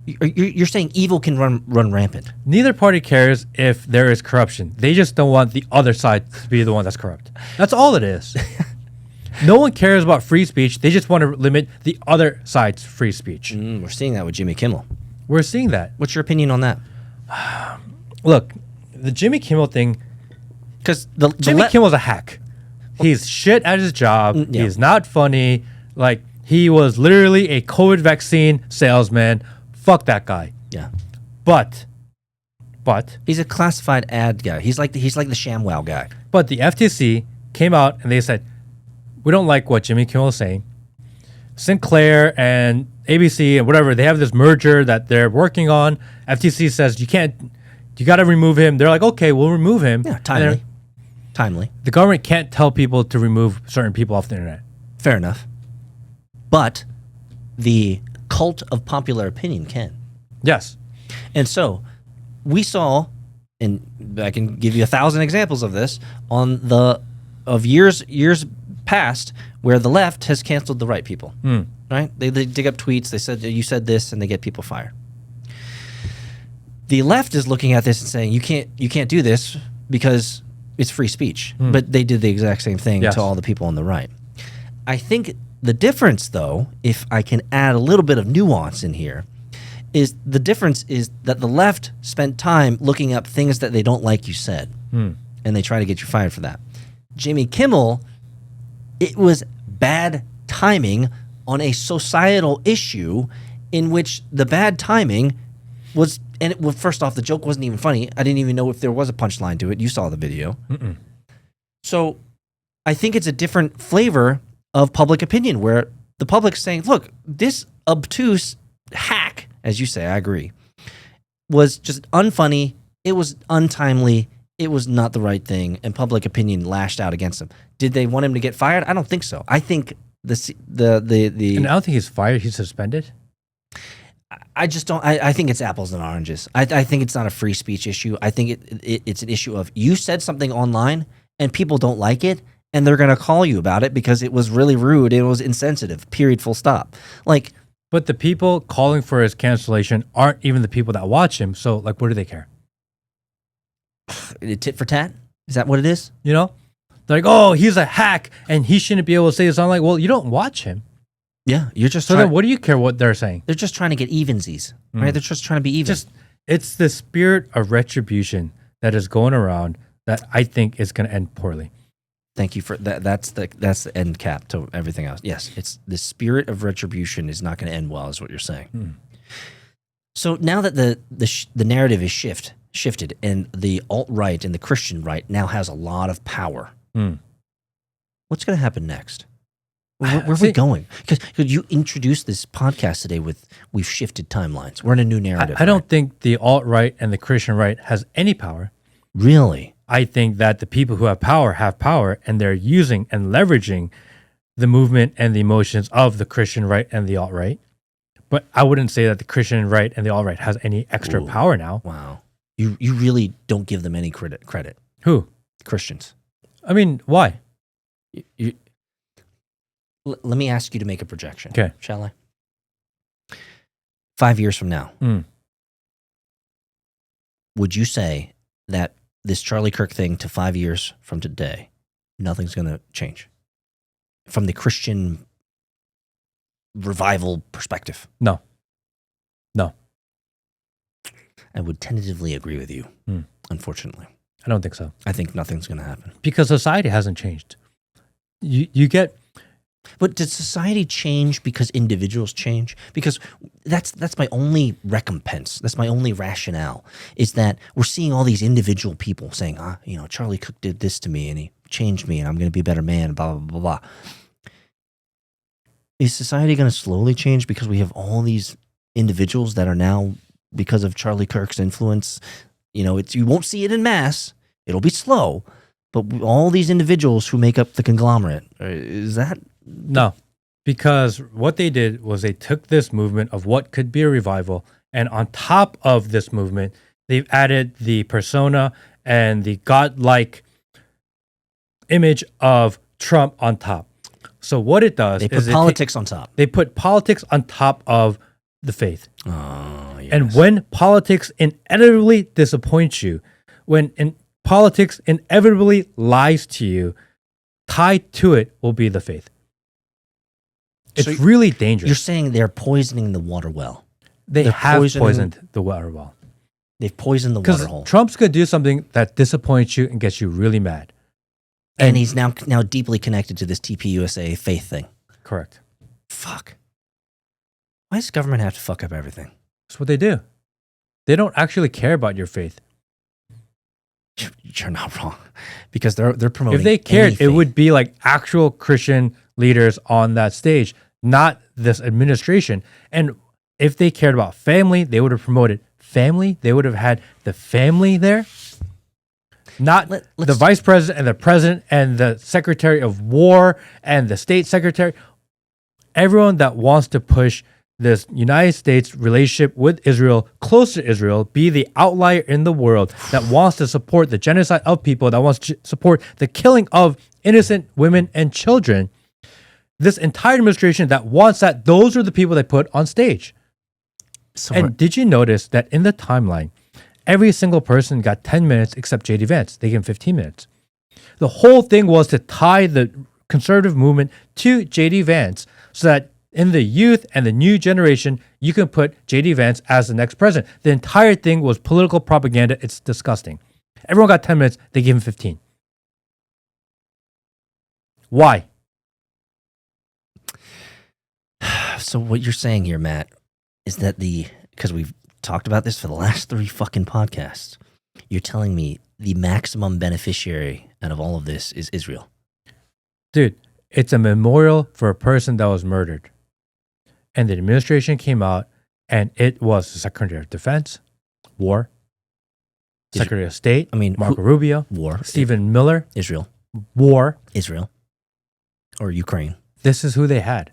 You're saying evil can run rampant. Neither party cares if there is corruption. They just don't want the other side to be the one that's corrupt. That's all it is. No one cares about free speech. They just want to limit the other side's free speech. We're seeing that with Jimmy Kimmel. We're seeing that. What's your opinion on that? Look, the Jimmy Kimmel thing, Because Jimmy Kimmel's a hack. He's shit at his job. Yeah. He's not funny. Like, he was literally a COVID vaccine salesman. Fuck that guy. Yeah. But He's a classified ad guy. He's like the ShamWow guy. But the FTC came out and they said, we don't like what Jimmy Kimmel is saying. Sinclair and ABC and whatever, they have this merger that they're working on. FTC says, you got to remove him. They're like, okay, we'll remove him. Yeah, timely. The government can't tell people to remove certain people off the internet. Fair enough. But the cult of popular opinion can. Yes. And so we saw, and I can give you 1,000 examples of this, of years past where the left has canceled the right people. Right? They dig up tweets, they said, you said this, and they get people fired. The left is looking at this and saying, you can't do this because it's free speech. But they did the exact same thing Yes. to all the people on the right. I think the difference, though, if I can add a little bit of nuance in here, is the difference is that the left spent time looking up things that they don't like you said, and they try to get you fired for that. Jimmy Kimmel, it was bad timing on a societal issue in which the bad timing was, and first off, the joke wasn't even funny. I didn't even know if there was a punchline to it. You saw the video. So I think it's a different flavor of public opinion where the public's saying, look, this obtuse hack, as you say, I agree, was just unfunny. It was untimely. It was not the right thing. And public opinion lashed out against him. Did they want him to get fired? I don't think so. I think And I don't think he's fired. He's suspended. I just don't. I think it's apples and oranges. I think it's not a free speech issue. I think it's an issue of you said something online and people don't like it and they're going to call you about it because it was really rude. It was insensitive. Period. Full stop. Like, But the people calling for his cancellation aren't even the people that watch him. So, like, what do they care? tit for tat. Is that what it is? You know? They're like, oh, he's a hack and he shouldn't be able to say this. I'm like, well, you don't watch him. Yeah. You're just So then what do you care what they're saying? they're just trying to get evensies, right? They're just trying to be even. It's the spirit of retribution that is going around that I think is going to end poorly. Thank you for that. That's the end cap to everything else. Yes, it's the spirit of retribution is not going to end well, is what you're saying. So now that the narrative is shifted, and the alt-right and the Christian right now has a lot of power, what's going to happen next? Where are we going? Because you introduced this podcast today with we've shifted timelines. We're in a new narrative. I don't think the alt-right and the Christian right has any power. Really? I think that the people who have power, and they're using and leveraging the movement and the emotions of the Christian right and the alt-right. But I wouldn't say that the Christian right and the alt-right has any extra power now. Wow. You really don't give them any credit. Who? Christians. I mean, why? Let me ask you to make a projection. Okay. Shall I? 5 years from now, would you say that this Charlie Kirk thing to 5 years from today nothing's going to change from the Christian revival perspective. No. I would tentatively agree with you, unfortunately. I don't think so. I think nothing's going to happen. Because society hasn't changed. You get... But did society change because individuals change? Because that's my only recompense. That's my only rationale, is that we're seeing all these individual people saying, Charlie Kirk did this to me and he changed me and I'm going to be a better man, blah, blah, blah, blah. Is society going to slowly change because we have all these individuals that are now, because of Charlie Kirk's influence, you won't see it in mass. It'll be slow. But all these individuals who make up the conglomerate, is that... No, because what they did was they took this movement of what could be a revival, and on top of this movement, they've added the persona and the godlike image of Trump on top. So what it does is put politics on top. They put politics on top of the faith. Oh, yes. And when politics inevitably disappoints you, when politics inevitably lies to you, tied to it will be the faith. It's really dangerous. You're saying they're poisoning the water well. They're poisoned the water well. They've poisoned the water hole. Trump's going to do something that disappoints you and gets you really mad. And he's now deeply connected to this TPUSA faith thing. Correct. Fuck. Why does government have to fuck up everything? That's what they do. They don't actually care about your faith. You're not wrong. Because they're promoting If they cared, anything. it would be like actual Christian leaders on that stage, not this administration. And if they cared about family, they would have promoted family. They would have had the family there. Not the vice president and the president and the secretary of war and the state secretary. Everyone that wants to push this United States relationship with Israel, close to Israel, be the outlier in the world that wants to support the genocide of people, that wants to support the killing of innocent women and children. This entire administration that wants that, those are the people they put on stage. And did you notice that in the timeline, every single person got 10 minutes except J.D. Vance? They gave him 15 minutes. The whole thing was to tie the conservative movement to J.D. Vance so that in the youth and the new generation, you can put J.D. Vance as the next president. The entire thing was political propaganda. It's disgusting. Everyone got 10 minutes. They gave him 15. Why? So what you're saying here, Matt, is that because we've talked about this for the last 3 fucking podcasts, you're telling me the maximum beneficiary out of all of this is Israel. Dude, it's a memorial for a person that was murdered. And the administration came out, and it was the Secretary of Defense, War, Secretary of State, Marco Rubio, War, Stephen Miller, Israel, War, Israel, or Ukraine. This is who they had.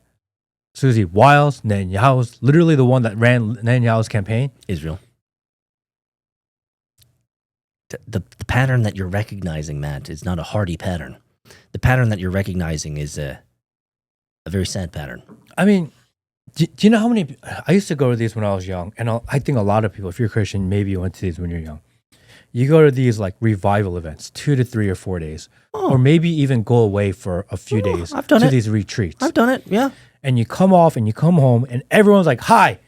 Susie Wiles, Netanyahu's literally the one that ran Netanyahu's campaign. Israel. The pattern that you're recognizing, Matt, is not a hardy pattern. The pattern that you're recognizing is a very sad pattern. I mean, do you know how many... I used to go to these when I was young, and I think a lot of people, if you're Christian, maybe you went to these when you're young. You go to these like revival events, 2 to 3 or 4 days, or maybe even go away for a few days to these retreats. I've done it, yeah. And you come off and you come home, and everyone's like, hi,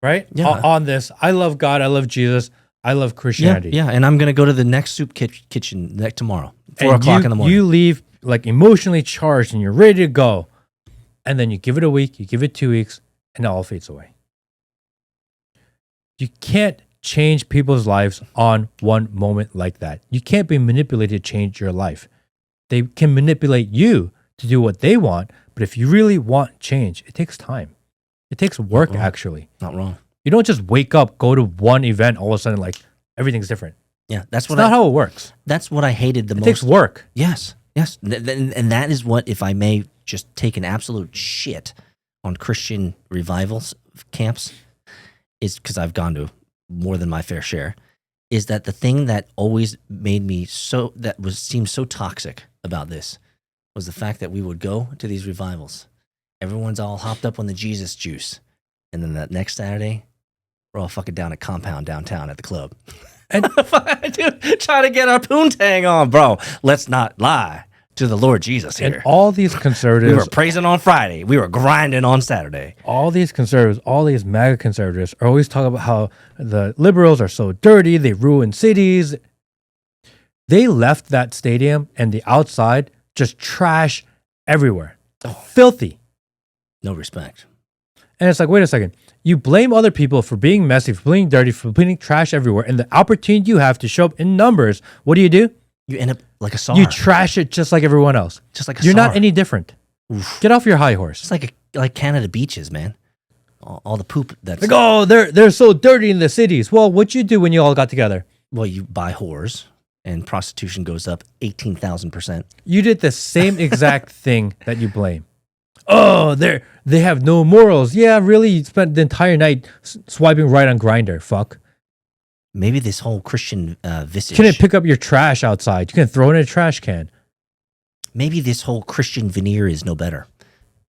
right? Yeah. On this, I love God, I love Jesus, I love Christianity. Yeah, and I'm going to go to the next soup kitchen tomorrow, 4 o'clock in the morning. You leave like emotionally charged and you're ready to go. And then you give it a week, you give it 2 weeks, and it all fades away. You can't change people's lives on one moment like that. You can't be manipulated to change your life. They can manipulate you to do what they want, but if you really want change, it takes time. It takes work, actually. Not wrong. You don't just wake up, go to one event, all of a sudden, like, everything's different. Yeah, that's not how it works. That's what I hated the most. It takes work. Yes. And that is what, if I may just take an absolute shit on Christian revivals camps, is because I've gone to more than my fair share, is that the thing that always made me seemed so toxic about this was the fact that we would go to these revivals. Everyone's all hopped up on the Jesus juice. And then that next Saturday, we're all fucking down at Compound downtown at the club. And dude, trying to get our poontang on, bro. Let's not lie. to the Lord Jesus And here. all these We conservatives, were praising on Friday. We were grinding on Saturday. all these MAGA conservatives are always talking about how the liberals are so dirty, they ruin cities. They left that stadium and the outside just trash everywhere. Filthy. No respect. And it's like, wait a second. You blame other people for being messy, for being dirty, for putting trash everywhere. And the opportunity you have to show up in numbers, what do? You end up like a SAR. You trash it just like everyone else. Just like a You're SAR. not any different. Get off your high horse. It's like Canada beaches, man. All the poop that's... Like, oh, they're so dirty in the cities. Well, what'd you do when you all got together? Well, you buy whores, and prostitution goes up 18,000%. You did the same exact thing that you blame. Oh, they have no morals. Yeah, really? You spent the entire night swiping right on Grindr. Fuck. Maybe this whole Christian visage... You couldn't pick up your trash outside. You can throw it in a trash can. Maybe this whole Christian veneer is no better.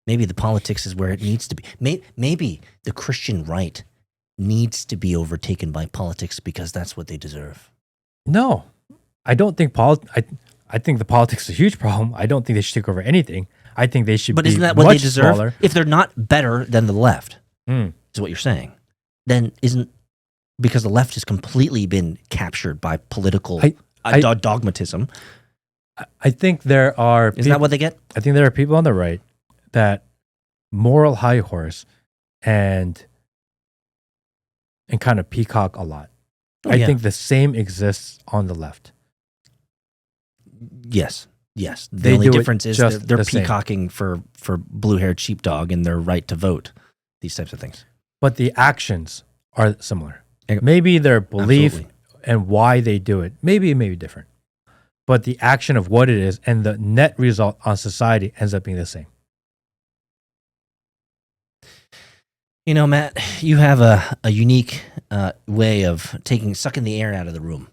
Maybe the politics is where it needs to be. Maybe the Christian right needs to be overtaken by politics because that's what they deserve. No, I don't think I think the politics is a huge problem. I don't think they should take over anything. I think they should But be isn't that what much they deserve? smaller. If they're not better than the left, is what you're saying, then isn't... Because the left has completely been captured by political dogmatism. I think there are... Isn't that what they get? I think there are people on the right that moral high horse and kind of peacock a lot. Oh, I yeah. think the same exists on the left. Yes. The They only do it difference is just they're the same. peacocking for blue-haired sheepdog and their right to vote. These types of things. But the actions are similar. Yeah. Maybe their belief Absolutely. and why they do it, maybe it may be different. But the action of what it is and the net result on society ends up being the same. You know, Matt, you have a unique way of sucking the air out of the room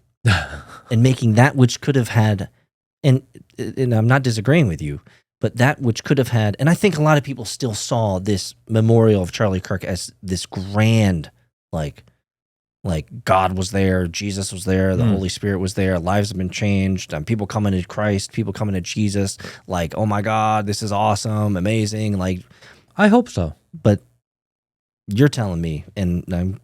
and making that which could have had, and I'm not disagreeing with you, but that which could have had, and I think a lot of people still saw this memorial of Charlie Kirk as this grand, like God was there, Jesus was there, the Holy Spirit was there, lives have been changed, people coming to Christ, people coming to Jesus, like, oh my God, this is awesome, amazing, like. I hope so. But you're telling me, and I'm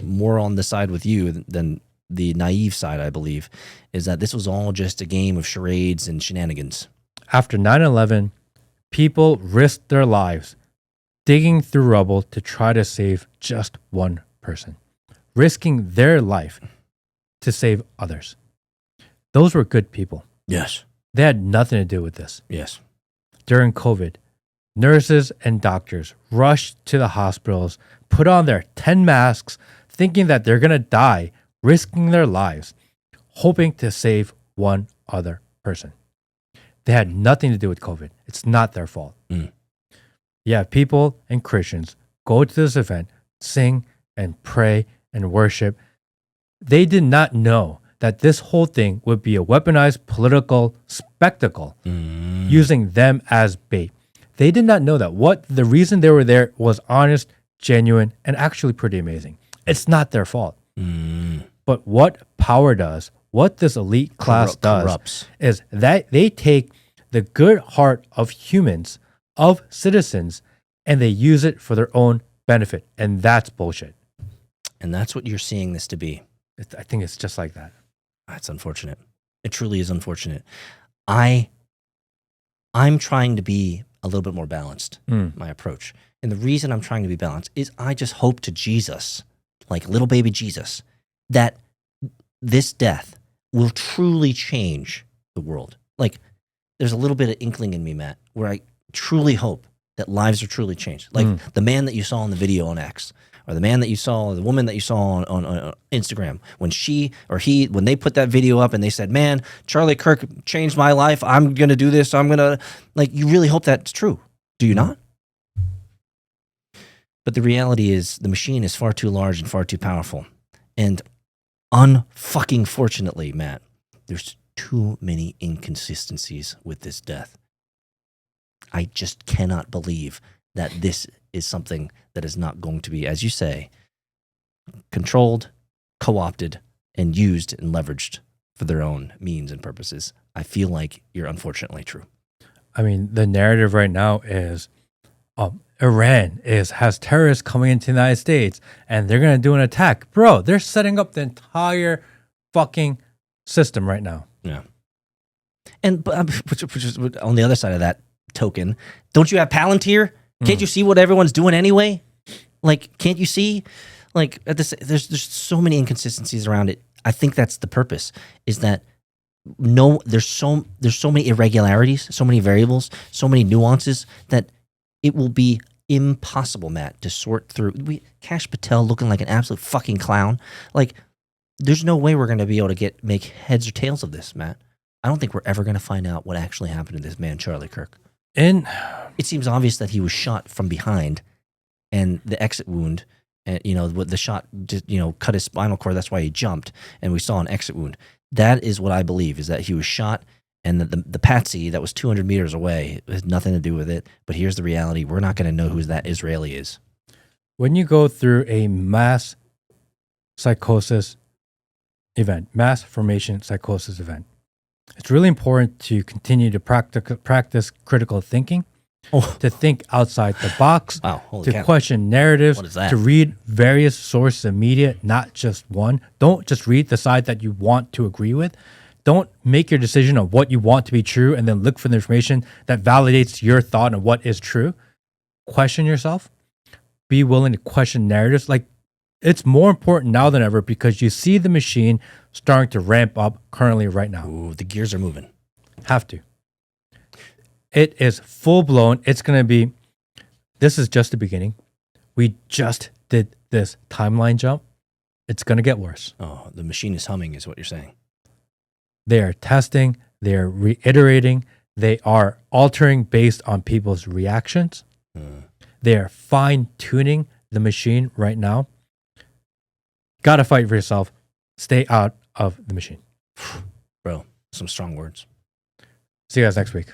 more on the side with you than the naive side, I believe, is that this was all just a game of charades and shenanigans. After 9/11, people risked their lives digging through rubble to try to save just one person, risking their life to save others. Those were good people. Yes. They had nothing to do with this. Yes. During COVID, nurses and doctors rushed to the hospitals, put on their 10 masks, thinking that they're going to die, risking their lives, hoping to save one other person. They had nothing to do with COVID. It's not their fault. Yeah, people and Christians go to this event, sing and pray and worship. They did not know that this whole thing would be a weaponized political spectacle using them as bait. They did not know that the reason they were there was honest, genuine, and actually pretty amazing. It's not their fault. But what power does, what this elite class Corrupts. is that they take the good heart of humans, of citizens, and they use it for their own benefit. And that's bullshit. And that's what you're seeing this to be. I think it's just like that. That's unfortunate. It truly is unfortunate. I'm trying to be a little bit more balanced, my approach. And the reason I'm trying to be balanced is I just hope to Jesus, like little baby Jesus, that this death will truly change the world. Like, there's a little bit of inkling in me, Matt, where I truly hope that lives are truly changed. Like the man that you saw in the video on X, or the man that you saw, or the woman that you saw on Instagram, when she or he, when they put that video up and they said, man, Charlie Kirk changed my life, I'm going to do this, I'm going to, like, you really hope that's true. Do you not? But the reality is the machine is far too large and far too powerful. And unfucking fortunately, Matt, there's too many inconsistencies with this death. I just cannot believe that this is something that is not going to be, as you say, controlled, co-opted, and used and leveraged for their own means and purposes. I feel like you're unfortunately true. I mean, the narrative right now is Iran has terrorists coming into the United States and they're going to do an attack. Bro, they're setting up the entire fucking system right now. Yeah. And which is on the other side of that token, don't you have Palantir? Can't you see what everyone's doing anyway? Like, can't you see? Like, there's so many inconsistencies around it. I think that's the purpose. Is that there's so many irregularities, so many variables, so many nuances that it will be impossible, Matt, to sort through. Kash Patel looking like an absolute fucking clown. Like, there's no way we're going to be able to make heads or tails of this, Matt. I don't think we're ever going to find out what actually happened to this man, Charlie Kirk. And it seems obvious that he was shot from behind, and the exit wound, and the shot just cut his spinal cord. That's why he jumped, and we saw an exit wound. That is what I believe, is that he was shot, and the patsy that was 200 meters away has nothing to do with it. But here's the reality: we're not going to know who that Israeli is. When you go through a mass psychosis event, mass formation psychosis event, it's really important to continue to practice critical thinking, to think outside the box, to question narratives, to read various sources of media, not just one. Don't just read the side that you want to agree with. Don't make your decision on what you want to be true and then look for the information that validates your thought on what is true. Question yourself. Be willing to question narratives. Like, it's more important now than ever because you see the machine starting to ramp up currently right now. Ooh, the gears are moving. Have to. It is full blown. It's going to be, this is just the beginning. We just did this timeline jump. It's going to get worse. Oh, the machine is humming is what you're saying. They are testing. They are reiterating. They are altering based on people's reactions. They are fine tuning the machine right now. Got to fight for yourself. Stay out of the machine. Bro, some strong words. See you guys next week.